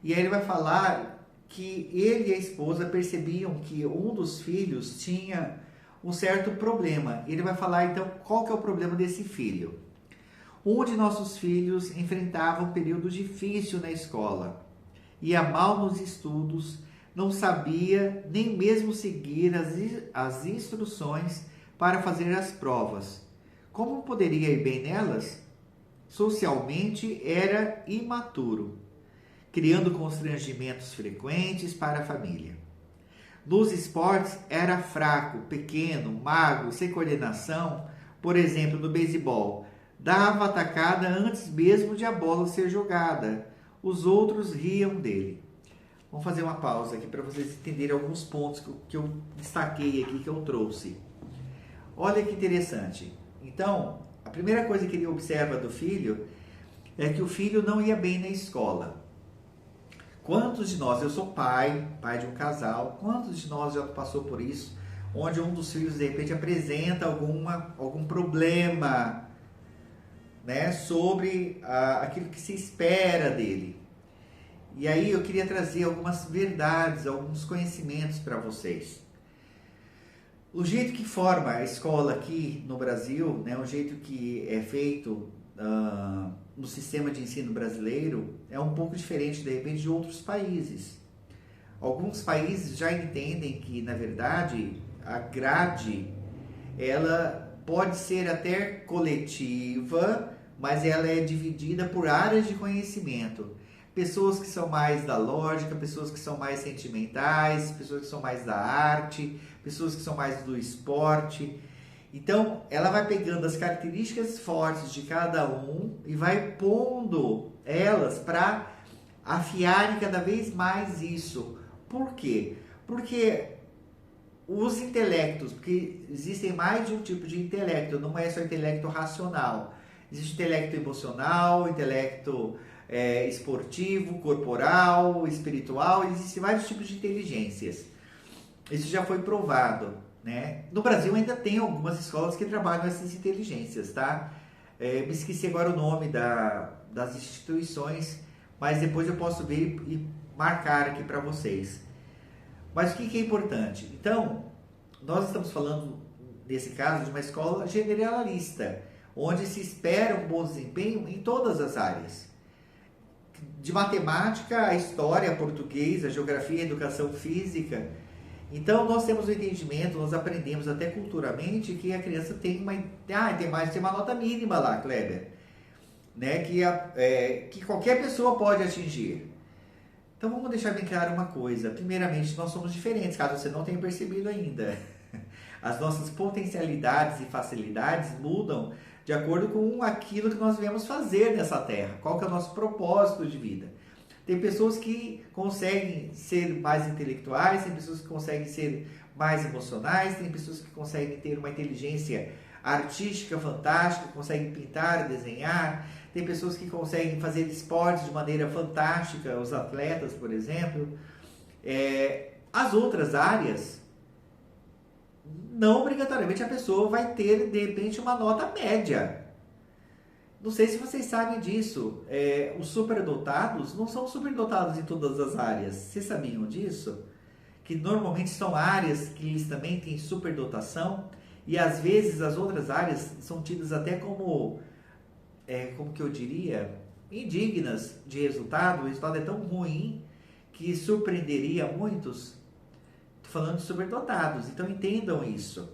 E aí ele vai falar que ele e a esposa percebiam que um dos filhos tinha um certo problema. Ele vai falar, então, qual que é o problema desse filho. Um de nossos filhos enfrentava um período difícil na escola. Ia mal nos estudos, não sabia nem mesmo seguir as instruções para fazer as provas. Como poderia ir bem nelas? Socialmente era imaturo, criando constrangimentos frequentes para a família. Nos esportes era fraco, pequeno, magro, sem coordenação. Por exemplo, no beisebol, dava atacada antes mesmo de a bola ser jogada. Os outros riam dele. Vamos fazer uma pausa aqui para vocês entenderem alguns pontos que eu destaquei aqui, que eu trouxe. Olha que interessante. Então, a primeira coisa que ele observa do filho é que o filho não ia bem na escola. Quantos de nós, eu sou pai de um casal, quantos de nós já passou por isso, onde um dos filhos de repente apresenta algum problema, né, sobre aquilo que se espera dele. E aí eu queria trazer algumas verdades, alguns conhecimentos para vocês. O jeito que forma a escola aqui no Brasil, né, o jeito que é feito no sistema de ensino brasileiro é um pouco diferente, de repente, de outros países. Alguns países já entendem que, na verdade, a grade, ela pode ser até coletiva, mas ela é dividida por áreas de conhecimento. Pessoas que são mais da lógica, pessoas que são mais sentimentais, pessoas que são mais da arte, pessoas que são mais do esporte. Então, ela vai pegando as características fortes de cada um e vai pondo elas para afiarem cada vez mais isso. Por quê? Porque os intelectos, porque existem mais de um tipo de intelecto, não é só intelecto racional. Existe intelecto emocional, intelecto esportivo, corporal, espiritual, existem vários tipos de inteligências. Isso já foi provado, né? No Brasil ainda tem algumas escolas que trabalham essas inteligências, tá? Me esqueci agora o nome das instituições, mas depois eu posso ver e marcar aqui para vocês. Mas o que é importante? Então, nós estamos falando, nesse caso, de uma escola generalista, onde se espera um bom desempenho em todas as áreas. De matemática, a história, a português, a geografia, a educação física. Então, nós temos o entendimento, nós aprendemos até culturalmente que a criança tem uma nota mínima lá, Kleber, né? Que qualquer pessoa pode atingir. Então, vamos deixar bem claro uma coisa. Primeiramente, nós somos diferentes, caso você não tenha percebido ainda. As nossas potencialidades e facilidades mudam de acordo com aquilo que nós viemos fazer nessa terra. Qual que é o nosso propósito de vida? Tem pessoas que conseguem ser mais intelectuais, tem pessoas que conseguem ser mais emocionais, tem pessoas que conseguem ter uma inteligência artística fantástica, conseguem pintar, desenhar, tem pessoas que conseguem fazer esportes de maneira fantástica, os atletas, por exemplo. As outras áreas, não obrigatoriamente a pessoa vai ter, de repente, uma nota média. Não sei se vocês sabem disso. Os superdotados não são superdotados em todas as áreas. Vocês sabiam disso? Que normalmente são áreas que eles também têm superdotação e às vezes as outras áreas são tidas até como que eu diria, indignas de resultado. O resultado é tão ruim que surpreenderia muitos. Estou falando de superdotados, então entendam isso.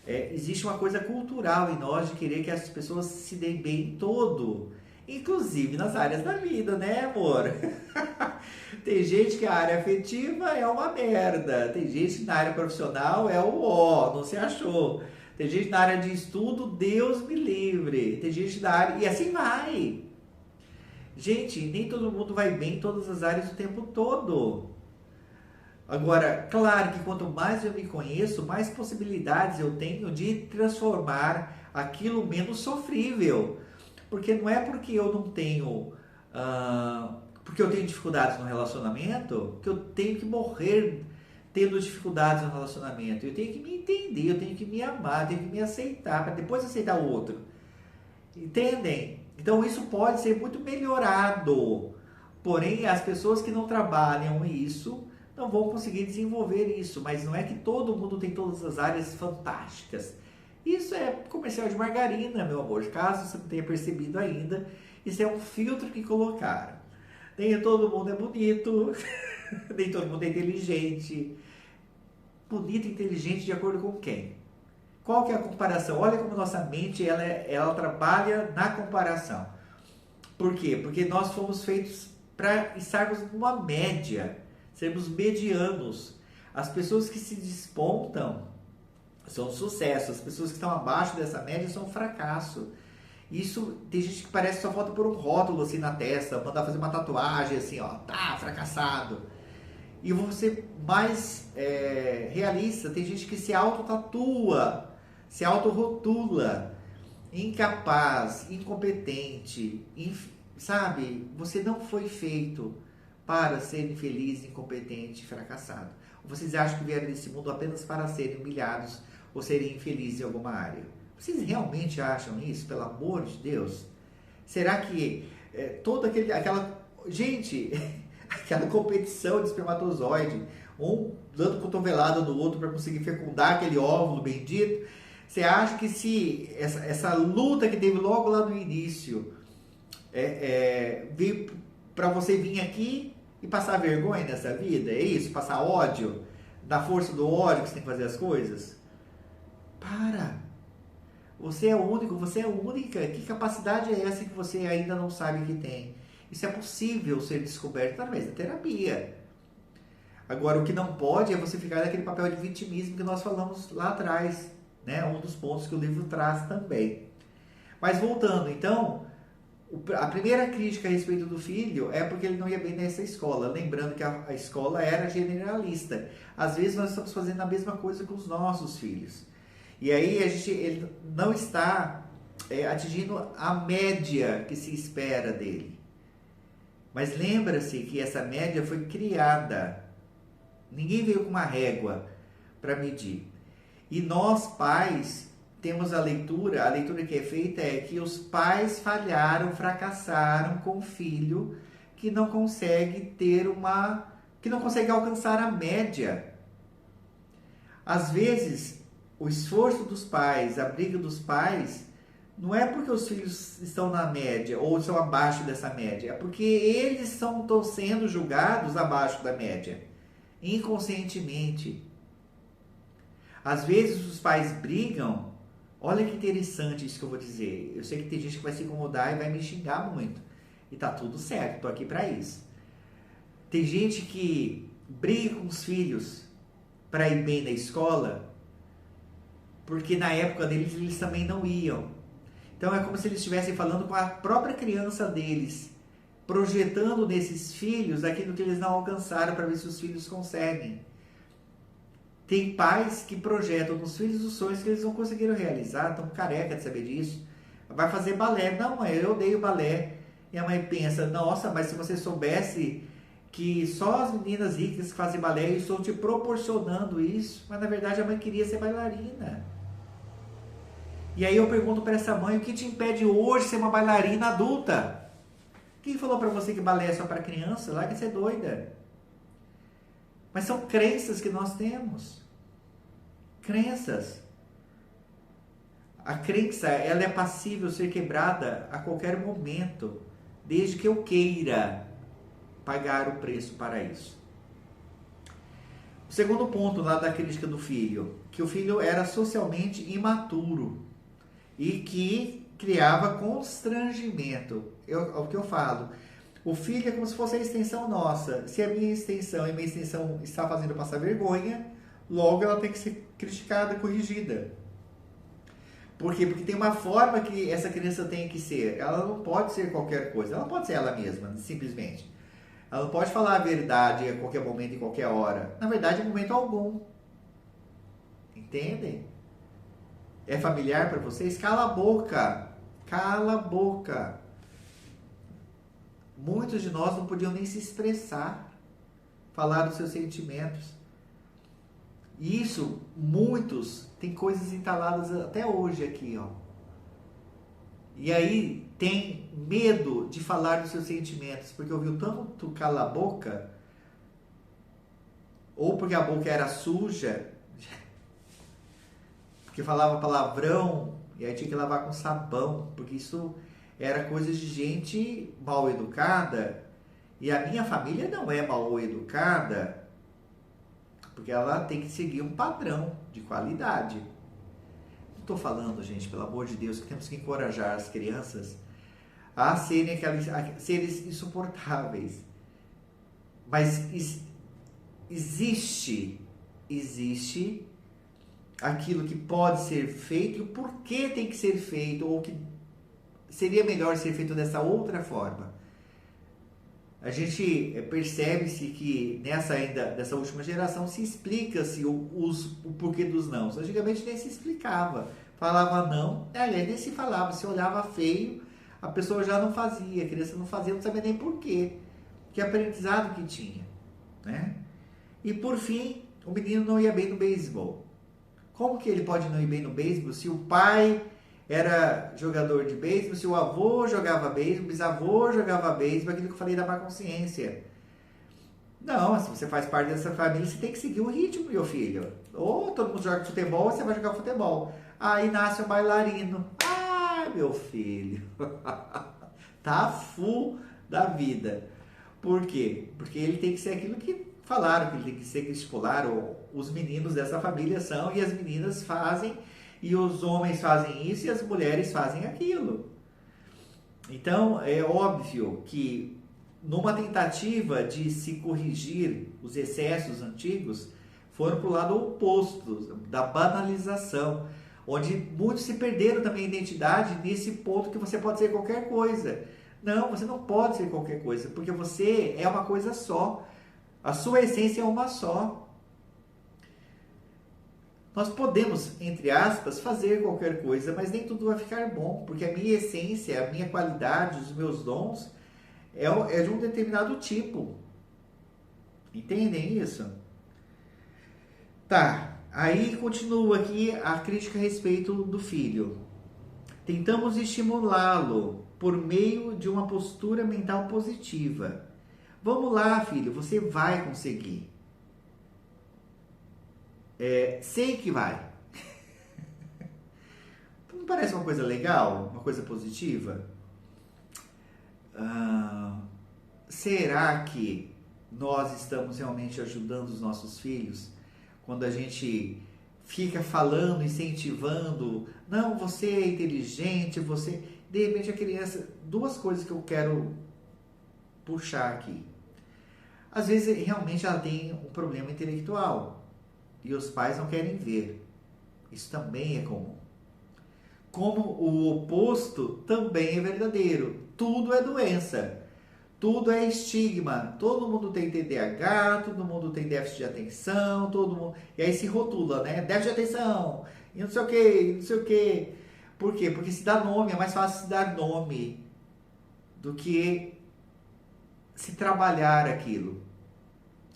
Existe uma coisa cultural em nós de querer que as pessoas se deem bem em todo, inclusive nas áreas da vida, né, amor? Tem gente que a área afetiva é uma merda, tem gente que na área profissional é o ó, não se achou. Tem gente na área de estudo, Deus me livre. Tem gente na área... E assim vai. Gente, nem todo mundo vai bem em todas as áreas o tempo todo. Agora, claro que quanto mais eu me conheço, mais possibilidades eu tenho de transformar aquilo menos sofrível. Porque não é porque eu não tenho, porque eu tenho dificuldades no relacionamento, que eu tenho que morrer tendo dificuldades no relacionamento. Eu tenho que me entender, eu tenho que me amar, eu tenho que me aceitar, para depois aceitar o outro. Entendem? Então isso pode ser muito melhorado. Porém, as pessoas que não trabalham isso não vão conseguir desenvolver isso. Mas não é que todo mundo tem todas as áreas fantásticas. Isso é comercial de margarina, meu amor. Caso você não tenha percebido ainda, isso é um filtro que colocaram. Nem todo mundo é bonito, nem todo mundo é inteligente. Bonito e inteligente de acordo com quem? Qual que é a comparação? Olha como nossa mente ela trabalha na comparação. Por quê? Porque nós fomos feitos para estarmos numa média, sermos medianos. As pessoas que se despontam são sucesso, as pessoas que estão abaixo dessa média são fracasso. Isso, tem gente que parece que só falta pôr um rótulo assim na testa, mandar fazer uma tatuagem assim, ó, tá, fracassado. E eu vou ser mais realista, tem gente que se auto-tatua, se auto-rotula, incapaz, incompetente, sabe? Você não foi feito para ser infeliz, incompetente e fracassado. Vocês acham que vieram nesse mundo apenas para serem humilhados ou serem infelizes em alguma área? Vocês realmente acham isso, pelo amor de Deus? Será que toda aquela... Gente, aquela competição de espermatozoide, um dando cotovelada no outro para conseguir fecundar aquele óvulo bendito, você acha que se essa luta que teve logo lá no início veio para você vir aqui e passar vergonha nessa vida? É isso? Passar ódio? Da força do ódio que você tem que fazer as coisas? Para! Você é único, você é única. Que capacidade é essa que você ainda não sabe que tem? Isso é possível ser descoberto através da terapia. Agora, o que não pode é você ficar naquele papel de vitimismo que nós falamos lá atrás, né? Um dos pontos que o livro traz também. Mas voltando, então, a primeira crítica a respeito do filho é porque ele não ia bem nessa escola. Lembrando que a escola era generalista. Às vezes nós estamos fazendo a mesma coisa com os nossos filhos. E aí ele não está atingindo a média que se espera dele. Mas lembra-se que essa média foi criada. Ninguém veio com uma régua para medir. E nós, pais, temos a leitura que é feita é que os pais falharam, fracassaram com o filho que não consegue que não consegue alcançar a média. Às vezes, o esforço dos pais, a briga dos pais, não é porque os filhos estão na média ou estão abaixo dessa média, é porque eles estão sendo julgados abaixo da média, inconscientemente. Às vezes os pais brigam, olha que interessante isso que eu vou dizer. Eu sei que tem gente que vai se incomodar e vai me xingar muito. E tá tudo certo, tô aqui para isso. Tem gente que briga com os filhos para ir bem na escola, porque na época deles eles também não iam. Então é como se eles estivessem falando com a própria criança deles, projetando nesses filhos aquilo que eles não alcançaram para ver se os filhos conseguem. Tem pais que projetam nos filhos os sonhos que eles não conseguiram realizar, estão careca de saber disso. Vai fazer balé. Não, mãe, eu odeio balé. E a mãe pensa, nossa, mas se você soubesse que só as meninas ricas que fazem balé, eu estou te proporcionando isso. Mas na verdade a mãe queria ser bailarina. E aí eu pergunto para essa mãe, o que te impede hoje de ser uma bailarina adulta? Quem falou para você que balé é só para criança? Larga de ser doida. Mas são crenças que nós temos. Crenças. A crença, ela é passível ser quebrada a qualquer momento, desde que eu queira pagar o preço para isso. O segundo ponto lá da crítica do filho, que o filho era socialmente imaturo e que criava constrangimento. O que eu falo? O filho é como se fosse a extensão nossa. Se a minha extensão e minha extensão está fazendo passar vergonha, logo ela tem que ser criticada, corrigida. Por quê? Porque tem uma forma que essa criança tem que ser. Ela não pode ser qualquer coisa. Ela pode ser ela mesma, simplesmente. Ela não pode falar a verdade a qualquer momento, em qualquer hora. Na verdade, em momento algum. Entendem? É familiar para vocês? Cala a boca. Cala a boca. Muitos de nós não podiam nem se expressar, falar dos seus sentimentos. E isso, muitos, têm coisas entaladas até hoje aqui, ó. E aí tem medo de falar dos seus sentimentos, porque ouviu tanto cala a boca, ou porque a boca era suja, porque falava palavrão, e aí tinha que lavar com sabão, porque isso era coisa de gente mal educada, e a minha família não é mal educada, porque ela tem que seguir um padrão de qualidade. Não estou falando, gente, pelo amor de Deus, que temos que encorajar as crianças a serem seres insuportáveis. Mas existe aquilo que pode ser feito e o porquê tem que ser feito, ou que seria melhor ser feito dessa outra forma. A gente percebe-se que dessa última geração se explica-se o porquê dos não. Antigamente nem se explicava. Falava não, nem se falava. Se olhava feio, a pessoa já não fazia, a criança não fazia, não sabia nem porquê. Que aprendizado que tinha, né? E por fim, o menino não ia bem no beisebol. Como que ele pode não ir bem no beisebol se o pai era jogador de beisebol, se o avô jogava beisebol, o bisavô jogava beisebol, aquilo que eu falei da má consciência? Não, se você faz parte dessa família, você tem que seguir o ritmo, meu filho. Ou todo mundo joga futebol, ou você vai jogar futebol. Aí nasce um bailarino. Ai, meu filho. Tá full da vida. Por quê? Porque ele tem que ser aquilo que falaram, que ele tem que ser, que estipularam. Os meninos dessa família são, e as meninas fazem, e os homens fazem isso, e as mulheres fazem aquilo. Então, é óbvio que numa tentativa de se corrigir os excessos antigos, foram para o lado oposto, da banalização, onde muitos se perderam também a identidade nesse ponto que você pode ser qualquer coisa. Não, você não pode ser qualquer coisa, porque você é uma coisa só. A sua essência é uma só. Nós podemos, entre aspas, fazer qualquer coisa, mas nem tudo vai ficar bom, porque a minha essência, a minha qualidade, os meus dons é de um determinado tipo. Entendem isso? Tá, aí continua aqui a crítica a respeito do filho. Tentamos estimulá-lo por meio de uma postura mental positiva. Vamos lá, filho, você vai conseguir. Sei que vai. Não parece uma coisa legal? Uma coisa positiva? Será que nós estamos realmente ajudando os nossos filhos? Quando a gente fica falando, incentivando, não, você é inteligente, você... De repente a criança... Duas coisas que eu quero puxar aqui. Às vezes realmente ela tem um problema intelectual e os pais não querem ver. Isso também é comum. Como o oposto também é verdadeiro. Tudo é doença. Tudo é estigma. Todo mundo tem TDAH, todo mundo tem déficit de atenção, todo mundo... E aí se rotula, né? Déficit de atenção, e não sei o quê, não sei o quê. Por quê? Porque se dá nome, é mais fácil se dar nome do que se trabalhar aquilo.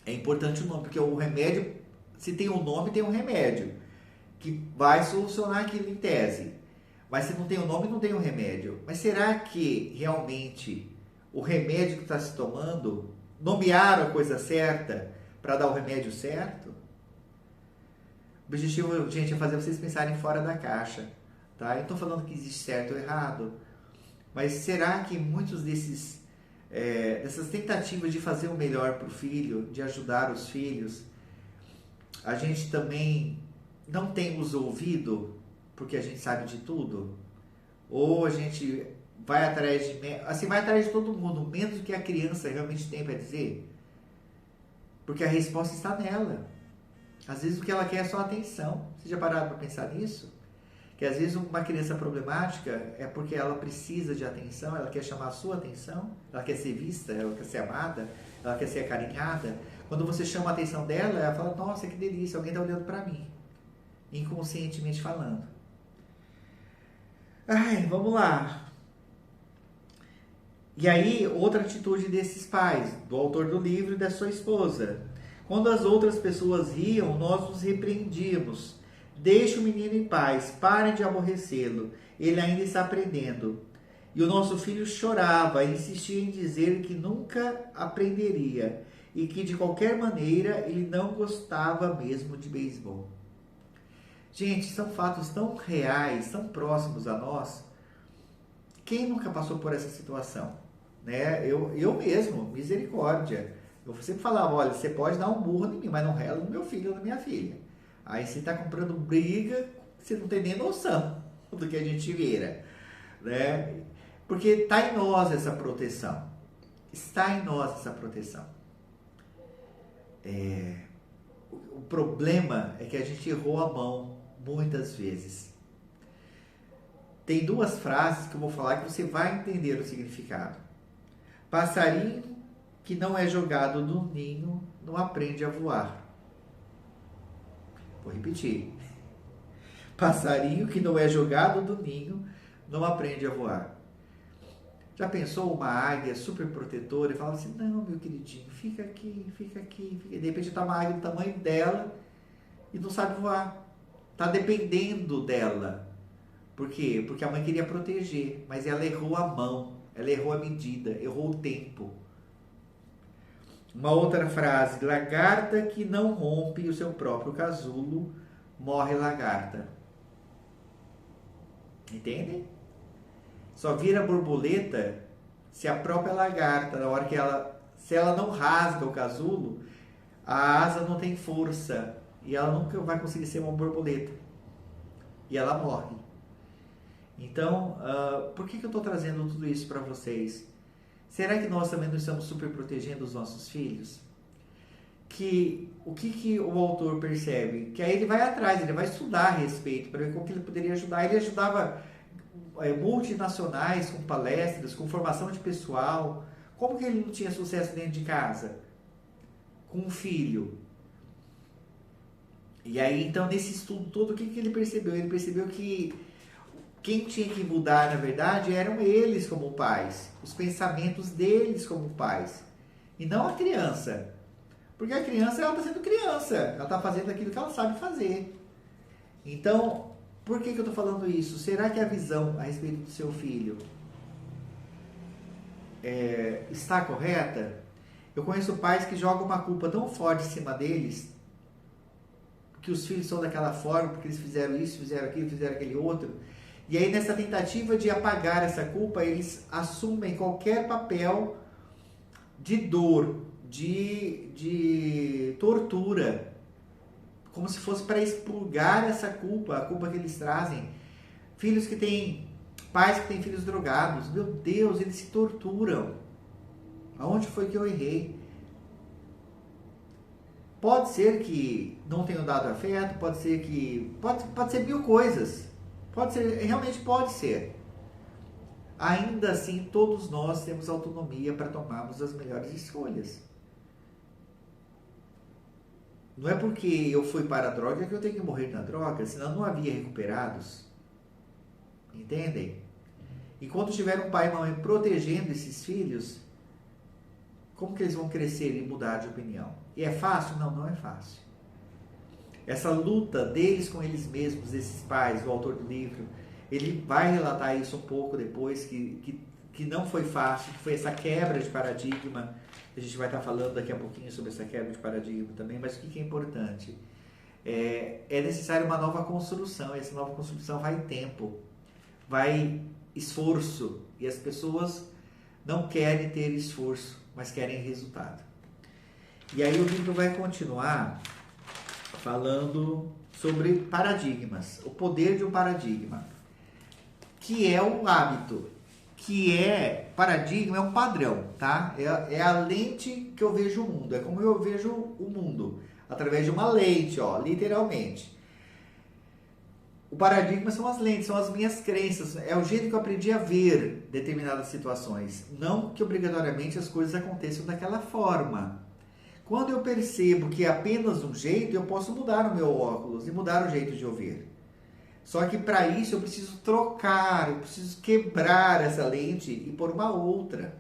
É importante o nome, porque o remédio, se tem um nome, tem um remédio que vai solucionar aquilo em tese. Mas se não tem o nome, não tem o remédio. Mas será que realmente o remédio que está se tomando, nomearam a coisa certa para dar o remédio certo? O objetivo, gente, é fazer vocês pensarem fora da caixa. Tá? Eu não estou falando que existe certo ou errado. Mas será que muitos dessas tentativas de fazer o melhor para o filho, de ajudar os filhos, a gente também não tem os ouvido porque a gente sabe de tudo? Ou a gente vai atrás de todo mundo, menos do que a criança realmente tem para dizer? Porque a resposta está nela. Às vezes o que ela quer é só atenção. Vocês já pararam para pensar nisso? Que às vezes uma criança problemática é porque ela precisa de atenção, ela quer chamar a sua atenção, ela quer ser vista, ela quer ser amada, ela quer ser acarinhada. Quando você chama a atenção dela, ela fala, nossa, que delícia, alguém está olhando para mim. Inconscientemente falando. Ai, vamos lá. E aí, outra atitude desses pais, do autor do livro e da sua esposa. Quando as outras pessoas riam, nós os repreendíamos. Deixe o menino em paz, parem de aborrecê-lo, ele ainda está aprendendo. E o nosso filho chorava e insistia em dizer que nunca aprenderia e que de qualquer maneira ele não gostava mesmo de beisebol. Gente, são fatos tão reais, tão próximos a nós. Quem nunca passou por essa situação? Né? Eu mesmo, misericórdia. Eu sempre falava, olha, você pode dar um burro em mim, mas não rela no meu filho ou na minha filha. Aí você está comprando briga, você não tem nem noção do que a gente vira. Né? Porque está em nós essa proteção. Está em nós essa proteção. O problema é que a gente errou a mão muitas vezes. Tem duas frases que eu vou falar que você vai entender o significado. Passarinho que não é jogado no ninho não aprende a voar. Vou repetir. Passarinho que não é jogado do ninho não aprende a voar. Já pensou uma águia super protetora e fala assim, não, meu queridinho, fica aqui, fica aqui, fica. De repente está uma águia do tamanho dela e não sabe voar. Está dependendo dela. Por quê? Porque a mãe queria proteger, mas ela errou a mão, ela errou a medida, errou o tempo. Uma outra frase, lagarta que não rompe o seu próprio casulo, morre lagarta. Entende? Só vira borboleta se a própria lagarta, na hora que se ela não rasga o casulo, a asa não tem força e ela nunca vai conseguir ser uma borboleta. E ela morre. Então, por que eu estou trazendo tudo isso para vocês? Será que nós também não estamos super protegendo os nossos filhos? O que o autor percebe? Que aí ele vai atrás, ele vai estudar a respeito, para ver como que ele poderia ajudar. Ele ajudava multinacionais com palestras, com formação de pessoal. Como que ele não tinha sucesso dentro de casa? Com um filho. E aí, então, nesse estudo todo, o que ele percebeu? Ele percebeu que quem tinha que mudar, na verdade, eram eles como pais. Os pensamentos deles como pais. E não a criança. Porque a criança, ela está sendo criança. Ela está fazendo aquilo que ela sabe fazer. Então, por que eu estou falando isso? Será que a visão a respeito do seu filho está correta? Eu conheço pais que jogam uma culpa tão forte em cima deles, que os filhos são daquela forma, porque eles fizeram isso, fizeram aquilo, fizeram aquele outro. E aí, nessa tentativa de apagar essa culpa, eles assumem qualquer papel de dor, de tortura, como se fosse para expurgar essa culpa, a culpa que eles trazem. Filhos que têm, pais que têm filhos drogados, meu Deus, eles se torturam. Aonde foi que eu errei? Pode ser que não tenham dado afeto, pode ser que... Pode ser mil coisas. Pode ser, realmente pode ser. Ainda assim, todos nós temos autonomia para tomarmos as melhores escolhas. Não é porque eu fui para a droga que eu tenho que morrer na droga, senão não havia recuperados. Entendem? Enquanto tiver um pai e uma mãe protegendo esses filhos, como que eles vão crescer e mudar de opinião? E é fácil? Não, não é fácil. Essa luta deles com eles mesmos, desses pais, o autor do livro, ele vai relatar isso um pouco depois, que não foi fácil, que foi essa quebra de paradigma. A gente vai estar falando daqui a pouquinho sobre essa quebra de paradigma também, mas o que é importante? É necessário uma nova construção, e essa nova construção vai tempo, vai esforço, e as pessoas não querem ter esforço, mas querem resultado. E aí o livro vai continuar falando sobre paradigmas, o poder de um paradigma, que é o hábito, paradigma é um padrão, tá? É a lente que eu vejo o mundo, é como eu vejo o mundo, através de uma lente, ó, literalmente. O paradigma são as lentes, são as minhas crenças, é o jeito que eu aprendi a ver determinadas situações, não que obrigatoriamente as coisas aconteçam daquela forma. Quando eu percebo que é apenas um jeito, eu posso mudar o meu óculos e mudar o jeito de eu ver. Só que para isso eu preciso trocar, eu preciso quebrar essa lente e pôr uma outra.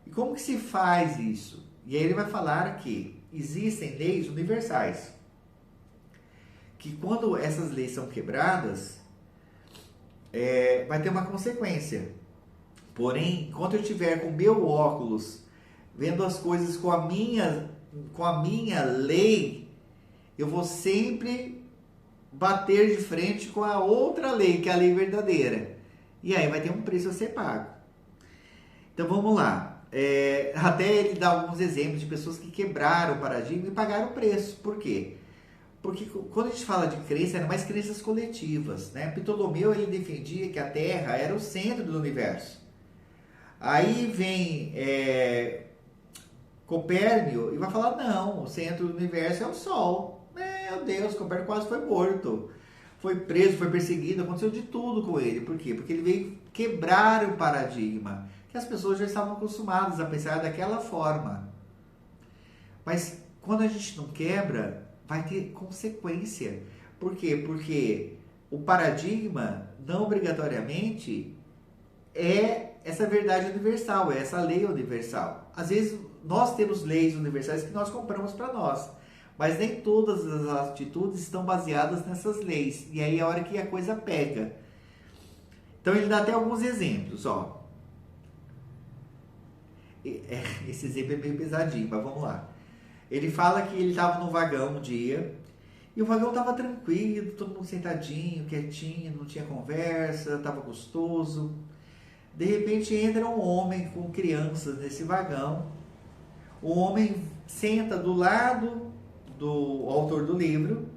E como que se faz isso? E aí ele vai falar que existem leis universais. Que quando essas leis são quebradas, vai ter uma consequência. Porém, enquanto eu estiver com o meu óculos, vendo as coisas com a minha lei, eu vou sempre bater de frente com a outra lei, que é a lei verdadeira. E aí vai ter um preço a ser pago. Então vamos lá. Até ele dá alguns exemplos de pessoas que quebraram o paradigma e pagaram o preço. Por quê? Porque quando a gente fala de crença, eram mais crenças coletivas, né? Ptolomeu, ele defendia que a Terra era o centro do universo. Aí vem Copérnico e vai falar, não, o centro do universo é o Sol. Meu Deus, Copérnico quase foi morto. Foi preso, foi perseguido, aconteceu de tudo com ele. Por quê? Porque ele veio quebrar o paradigma, que as pessoas já estavam acostumadas a pensar daquela forma. Mas quando a gente não quebra, vai ter consequência. Por quê? Porque o paradigma, não obrigatoriamente, é essa verdade universal, é essa lei universal. Às vezes, nós temos leis universais que nós compramos para nós, mas nem todas as atitudes estão baseadas nessas leis. E aí é a hora que a coisa pega. Então, ele dá até alguns exemplos, ó. Esse exemplo é meio pesadinho, mas vamos lá. Ele fala que ele estava no vagão um dia, e o vagão estava tranquilo, todo mundo sentadinho, quietinho, não tinha conversa, estava gostoso. De repente entra um homem com crianças nesse vagão. O homem senta do lado do autor do livro,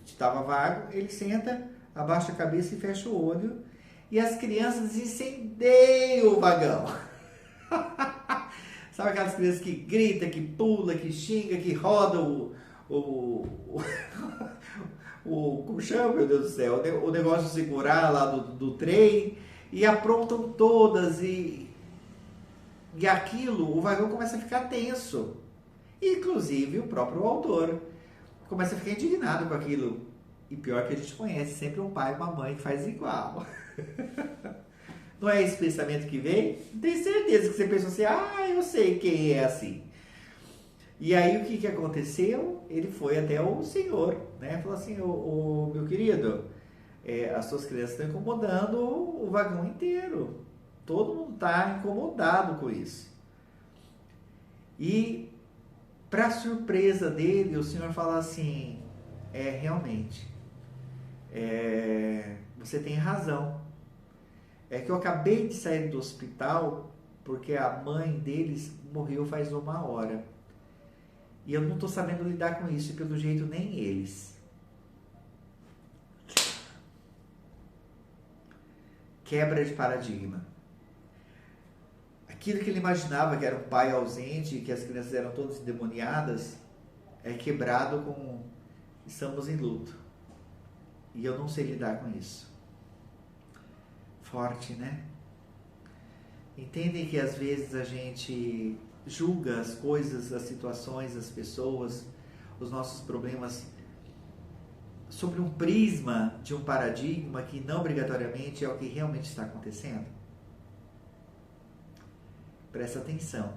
estava vago, ele senta, abaixa a cabeça e fecha o olho, e as crianças incendeiam o vagão. Sabe aquelas crianças que grita, que pula, que xinga, que roda como chama, meu Deus do céu, o negócio de segurar lá do trem, e aprontam todas, e aquilo, o vagão começa a ficar tenso. Inclusive o próprio autor começa a ficar indignado com aquilo. E pior que a gente conhece sempre um pai e uma mãe que faz igual. Não é esse pensamento que vem? Tenho certeza que você pensou assim, eu sei quem é assim. E aí o que aconteceu? Ele foi até o senhor, né? Falou assim, ô meu querido, as suas crianças estão incomodando o vagão inteiro. Todo mundo está incomodado com isso. E, para surpresa dele, o senhor fala assim, realmente, você tem razão. É que eu acabei de sair do hospital porque a mãe deles morreu faz 1 hora. E eu não estou sabendo lidar com isso, e pelo jeito nem eles. Quebra de paradigma. Aquilo que ele imaginava que era um pai ausente, que as crianças eram todas endemoniadas, é quebrado com estamos em luto. E eu não sei lidar com isso. Forte, né? Entendem que às vezes a gente julga as coisas, as situações, as pessoas, os nossos problemas sobre um prisma de um paradigma que não obrigatoriamente é o que realmente está acontecendo? Presta atenção.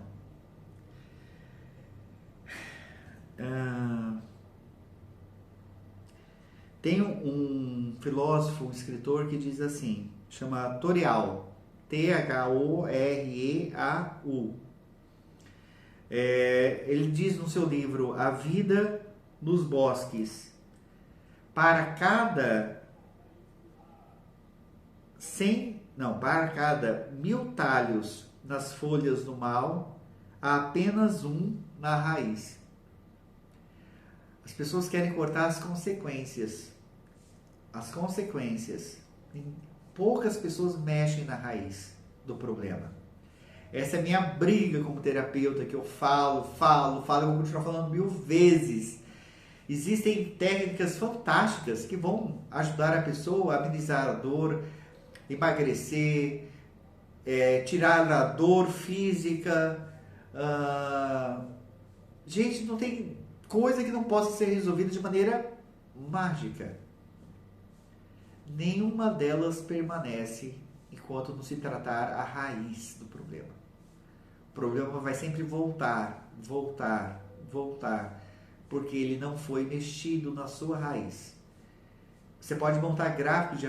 Tem um filósofo, um escritor que diz assim, chama Thoriau, Thoreau. Ele diz no seu livro A Vida nos Bosques, para cada 1000 talhos nas folhas do mal, há apenas um na raiz. As pessoas querem cortar as consequências. As consequências. Poucas pessoas mexem na raiz do problema. Essa é a minha briga como terapeuta, que eu falo, eu vou continuar falando 1000 vezes. Existem técnicas fantásticas que vão ajudar a pessoa a amenizar a dor, emagrecer, tirar a dor física. Gente, não tem coisa que não possa ser resolvida de maneira mágica. Nenhuma delas permanece enquanto não se tratar a raiz do problema. O problema vai sempre voltar, porque ele não foi mexido na sua raiz. Você pode montar gráficos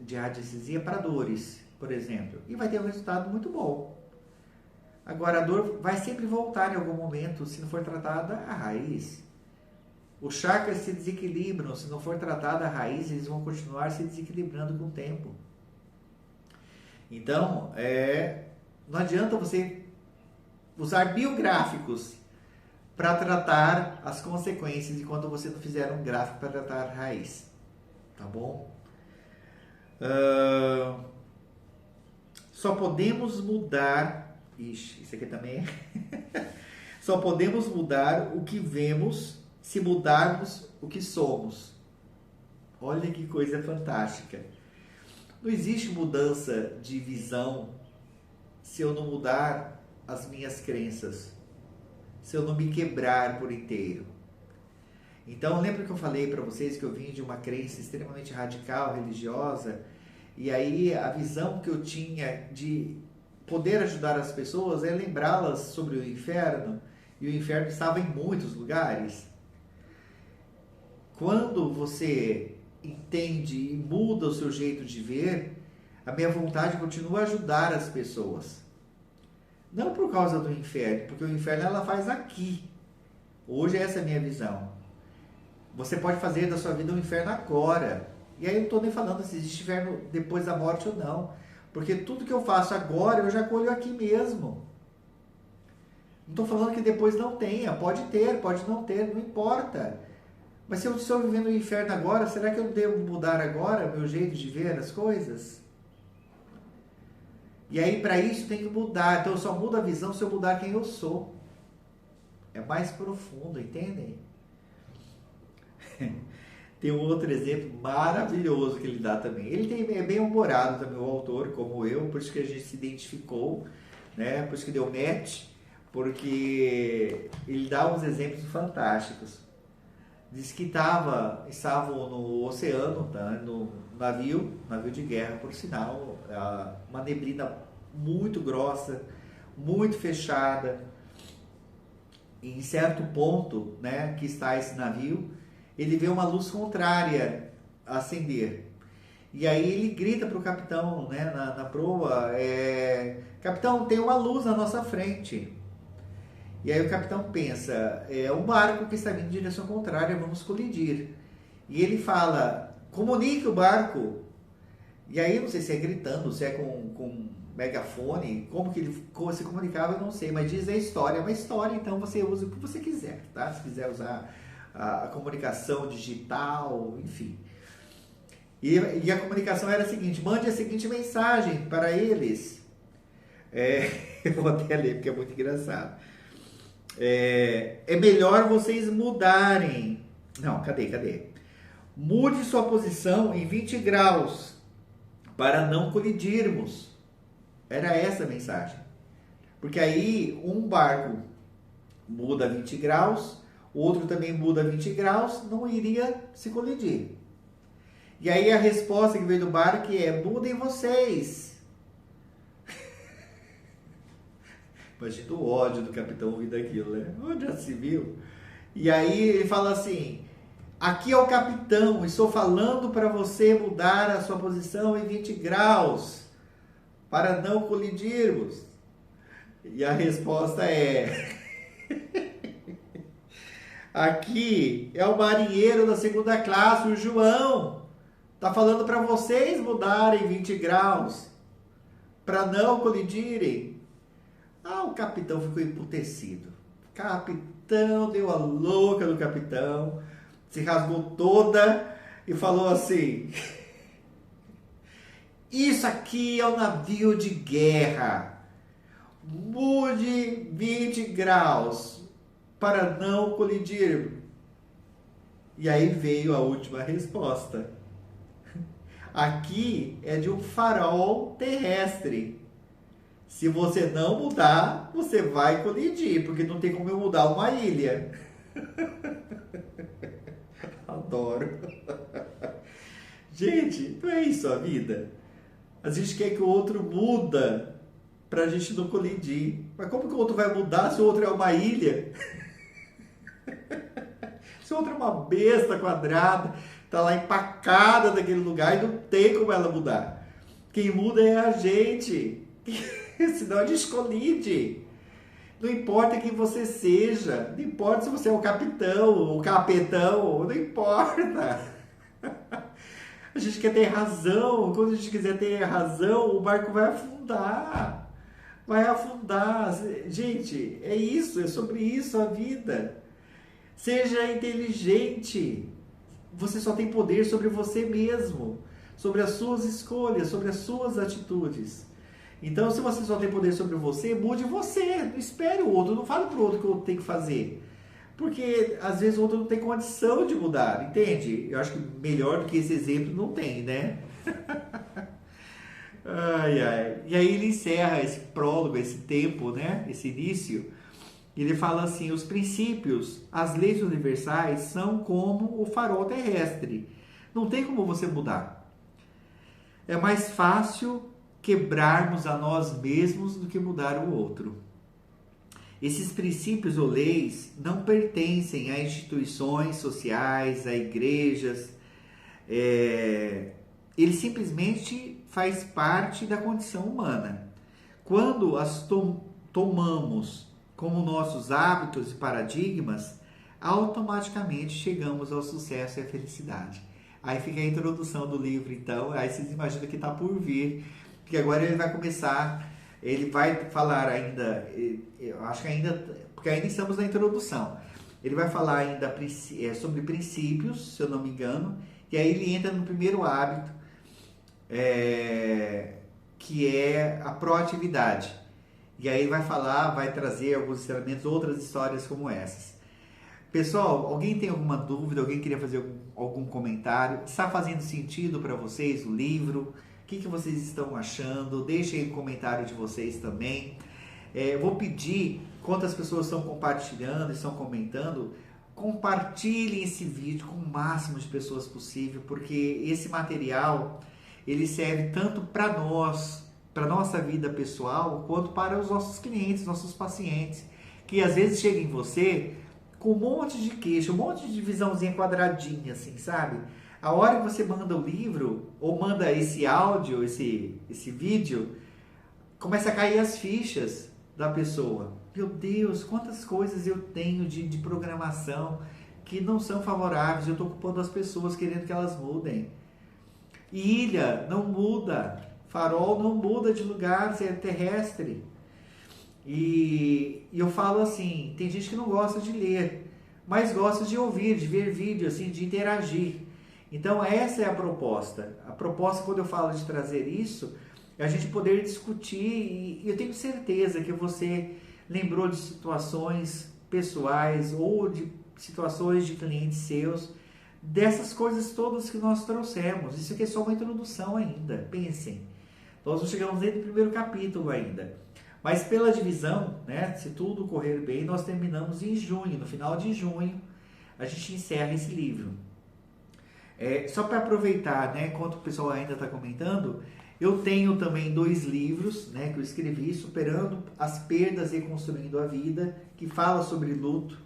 de radiestesia para dores, por exemplo, e vai ter um resultado muito bom. Agora, a dor vai sempre voltar em algum momento se não for tratada a raiz. Os chakras se desequilibram, se não for tratada a raiz, eles vão continuar se desequilibrando com o tempo. Então, não adianta você usar biográficos para tratar as consequências enquanto você não fizer um gráfico para tratar a raiz. Tá bom? Só podemos mudar... Ixi, isso aqui também Só podemos mudar o que vemos se mudarmos o que somos. Olha que coisa fantástica. Não existe mudança de visão se eu não mudar as minhas crenças, se eu não me quebrar por inteiro. Então, lembra que eu falei para vocês que eu vim de uma crença extremamente radical, religiosa, e aí a visão que eu tinha de poder ajudar as pessoas é lembrá-las sobre o inferno, e o inferno estava em muitos lugares. Quando você entende e muda o seu jeito de ver, a minha vontade continua a ajudar as pessoas. Não por causa do inferno, porque o inferno ela faz aqui. Hoje essa é a minha visão. Você pode fazer da sua vida um inferno agora. E aí eu não estou nem falando se existe inferno depois da morte ou não. Porque tudo que eu faço agora, eu já colho aqui mesmo. Não estou falando que depois não tenha. Pode ter, pode não ter, não importa. Mas se eu estou vivendo o inferno agora, será que eu devo mudar agora meu jeito de ver as coisas? E aí, para isso, tem que mudar. Então, eu só mudo a visão se eu mudar quem eu sou. É mais profundo, entendem? Tem um outro exemplo maravilhoso que ele dá também. É bem humorado também, o autor, como eu, por isso que a gente se identificou, né? Por isso que deu match, porque ele dá uns exemplos fantásticos. Diz que estavam no oceano, tá? No navio de guerra, por sinal, uma neblina muito grossa, muito fechada. E em certo ponto, né, que está esse navio, ele vê uma luz contrária acender. E aí ele grita para o capitão, né, na proa, capitão, tem uma luz na nossa frente. E aí o capitão pensa, é um barco que está vindo em direção contrária, vamos colidir. E ele fala, comunique o barco. E aí, não sei se é gritando, se é com megafone, como que ele se comunicava, eu não sei. Mas diz a história, é uma história, então você usa o que você quiser, tá? Se quiser usar a comunicação digital, enfim. E a comunicação era a seguinte, mande a seguinte mensagem para eles. Eu vou até ler, porque é muito engraçado. É melhor vocês mudarem. Não, cadê? Mude sua posição em 20 graus para não colidirmos. Era essa a mensagem. Porque aí um barco muda 20 graus, o outro também muda 20 graus, não iria se colidir. E aí a resposta que veio do barco é: mudem vocês. Imagina o ódio do capitão ouvindo aquilo, né? Onde já se viu? E aí ele fala assim, aqui é o capitão, estou falando para você mudar a sua posição em 20 graus, para não colidirmos. E a resposta é, aqui é o marinheiro da segunda classe, o João, está falando para vocês mudarem 20 graus, para não colidirem. O capitão ficou emputecido. Capitão deu a louca do capitão, se rasgou toda e falou assim: isso aqui é um navio de guerra. Mude 20 graus para não colidir. E aí veio a última resposta. Aqui é de um farol terrestre. Se você não mudar, você vai colidir, porque não tem como eu mudar uma ilha. Adoro. Gente, não é isso a vida? A gente quer que o outro muda pra gente não colidir. Mas como que o outro vai mudar se o outro é uma ilha? Se o outro é uma besta quadrada, tá lá empacada naquele lugar e não tem como ela mudar. Quem muda é a gente. Senão a gente colide. Não importa quem você seja. Não importa se você é o capitão, o capetão. Não importa. A gente quer ter razão. Quando a gente quiser ter razão, o barco vai afundar. Vai afundar. Gente, é isso. É sobre isso a vida. Seja inteligente. Você só tem poder sobre você mesmo, sobre as suas escolhas, sobre as suas atitudes. Então, se você só tem poder sobre você, mude você. Não espere o outro. Não fale para o outro o que o outro tem que fazer. Porque, às vezes, o outro não tem condição de mudar. Entende? Eu acho que melhor do que esse exemplo não tem, né? Ai, ai. E aí ele encerra esse prólogo, esse tempo, né? Esse início. Ele fala assim: os princípios, as leis universais são como o farol terrestre. Não tem como você mudar. É mais fácil quebrarmos a nós mesmos do que mudar o outro. Esses princípios ou leis não pertencem a instituições sociais, a igrejas. Ele simplesmente faz parte da condição humana. Quando as tomamos como nossos hábitos e paradigmas, automaticamente chegamos ao sucesso e à felicidade. Aí fica a introdução do livro, então, aí vocês imaginam que está por vir, porque agora ele vai começar, ele vai falar ainda, eu acho que ainda, porque ainda estamos na introdução, ele vai falar ainda sobre princípios, se eu não me engano, e aí ele entra no primeiro hábito, que é a proatividade. E aí vai falar, vai trazer alguns ensinamentos, outras histórias como essas. Pessoal, alguém tem alguma dúvida? Alguém queria fazer algum comentário? Está fazendo sentido para vocês o livro? O que vocês estão achando? Deixem aí o comentário de vocês também. Vou pedir, enquanto as pessoas estão compartilhando, estão comentando, compartilhem esse vídeo com o máximo de pessoas possível, porque esse material, ele serve tanto para nós, para a nossa vida pessoal, quanto para os nossos clientes, nossos pacientes, que às vezes chegam em você com um monte de queixa, um monte de visãozinha quadradinha, assim, sabe? A hora que você manda o livro, ou manda esse áudio, esse vídeo, começa a cair as fichas da pessoa. Meu Deus, quantas coisas eu tenho de programação que não são favoráveis, eu estou ocupando as pessoas, querendo que elas mudem. Ilha não muda. Farol não muda de lugar, é terrestre. E eu falo assim, tem gente que não gosta de ler, mas gosta de ouvir, de ver vídeo, assim, de interagir. Então essa é a proposta. A proposta, quando eu falo de trazer isso, é a gente poder discutir, e eu tenho certeza que você lembrou de situações pessoais ou de situações de clientes seus, dessas coisas todas que nós trouxemos. Isso aqui é só uma introdução ainda, pensem. Nós não chegamos nem no primeiro capítulo ainda. Mas pela divisão, né, se tudo correr bem, nós terminamos em junho. No final de junho, a gente encerra esse livro. Só para aproveitar, né, enquanto o pessoal ainda está comentando, eu tenho também 2 livros, né, que eu escrevi, Superando as Perdas e Reconstruindo a Vida, que fala sobre luto.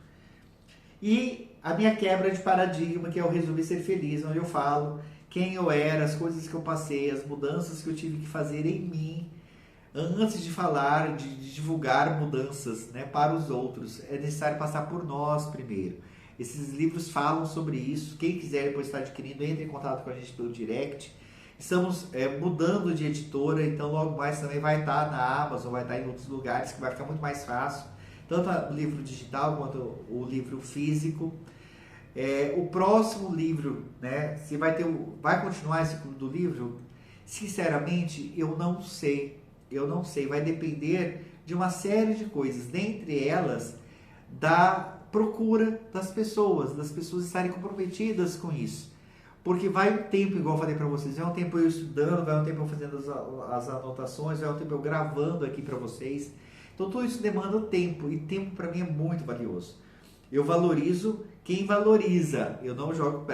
E a minha quebra de paradigma, que é o Resolver Ser Feliz, onde eu falo quem eu era, as coisas que eu passei, as mudanças que eu tive que fazer em mim, antes de falar, de divulgar mudanças, né, para os outros. É necessário passar por nós primeiro. Esses livros falam sobre isso. Quem quiser depois estar adquirindo, entre em contato com a gente pelo direct. Estamos mudando de editora, então logo mais também vai estar na Amazon, vai estar em outros lugares, que vai ficar muito mais fácil. Tanto o livro digital quanto o livro físico. O próximo livro, né, se vai continuar esse clube do livro, sinceramente, eu não sei, vai depender de uma série de coisas, dentre elas, da procura das pessoas estarem comprometidas com isso. Porque vai um tempo, igual eu falei para vocês, vai um tempo eu estudando, vai um tempo eu fazendo as anotações, vai um tempo eu gravando aqui para vocês. Então tudo isso demanda tempo, e tempo para mim é muito valioso. Eu valorizo quem valoriza, eu não jogo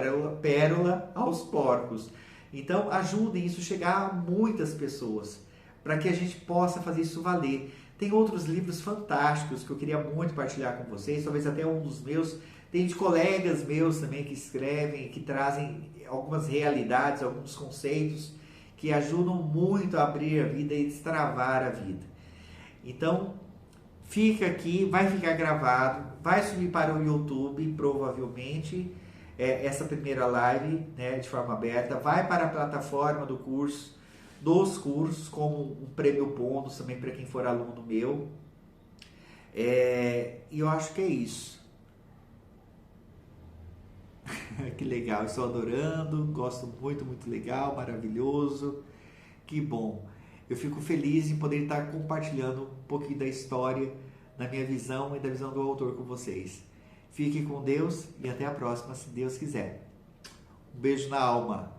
pérola aos porcos. Então ajudem isso a chegar a muitas pessoas, para que a gente possa fazer isso valer. Tem outros livros fantásticos que eu queria muito partilhar com vocês, talvez até um dos meus. Tem de colegas meus também que escrevem, que trazem algumas realidades, alguns conceitos que ajudam muito a abrir a vida e destravar a vida. Então, fica aqui, vai ficar gravado, vai subir para o YouTube, provavelmente, essa primeira live, né, de forma aberta, vai para a plataforma dos cursos, como um prêmio bônus também para quem for aluno meu. E eu acho que é isso. Que legal, estou adorando, gosto muito, muito legal, maravilhoso, que bom. Eu fico feliz em poder estar compartilhando um pouquinho da história, da minha visão e da visão do autor com vocês. Fique com Deus e até a próxima, se Deus quiser. Um beijo na alma.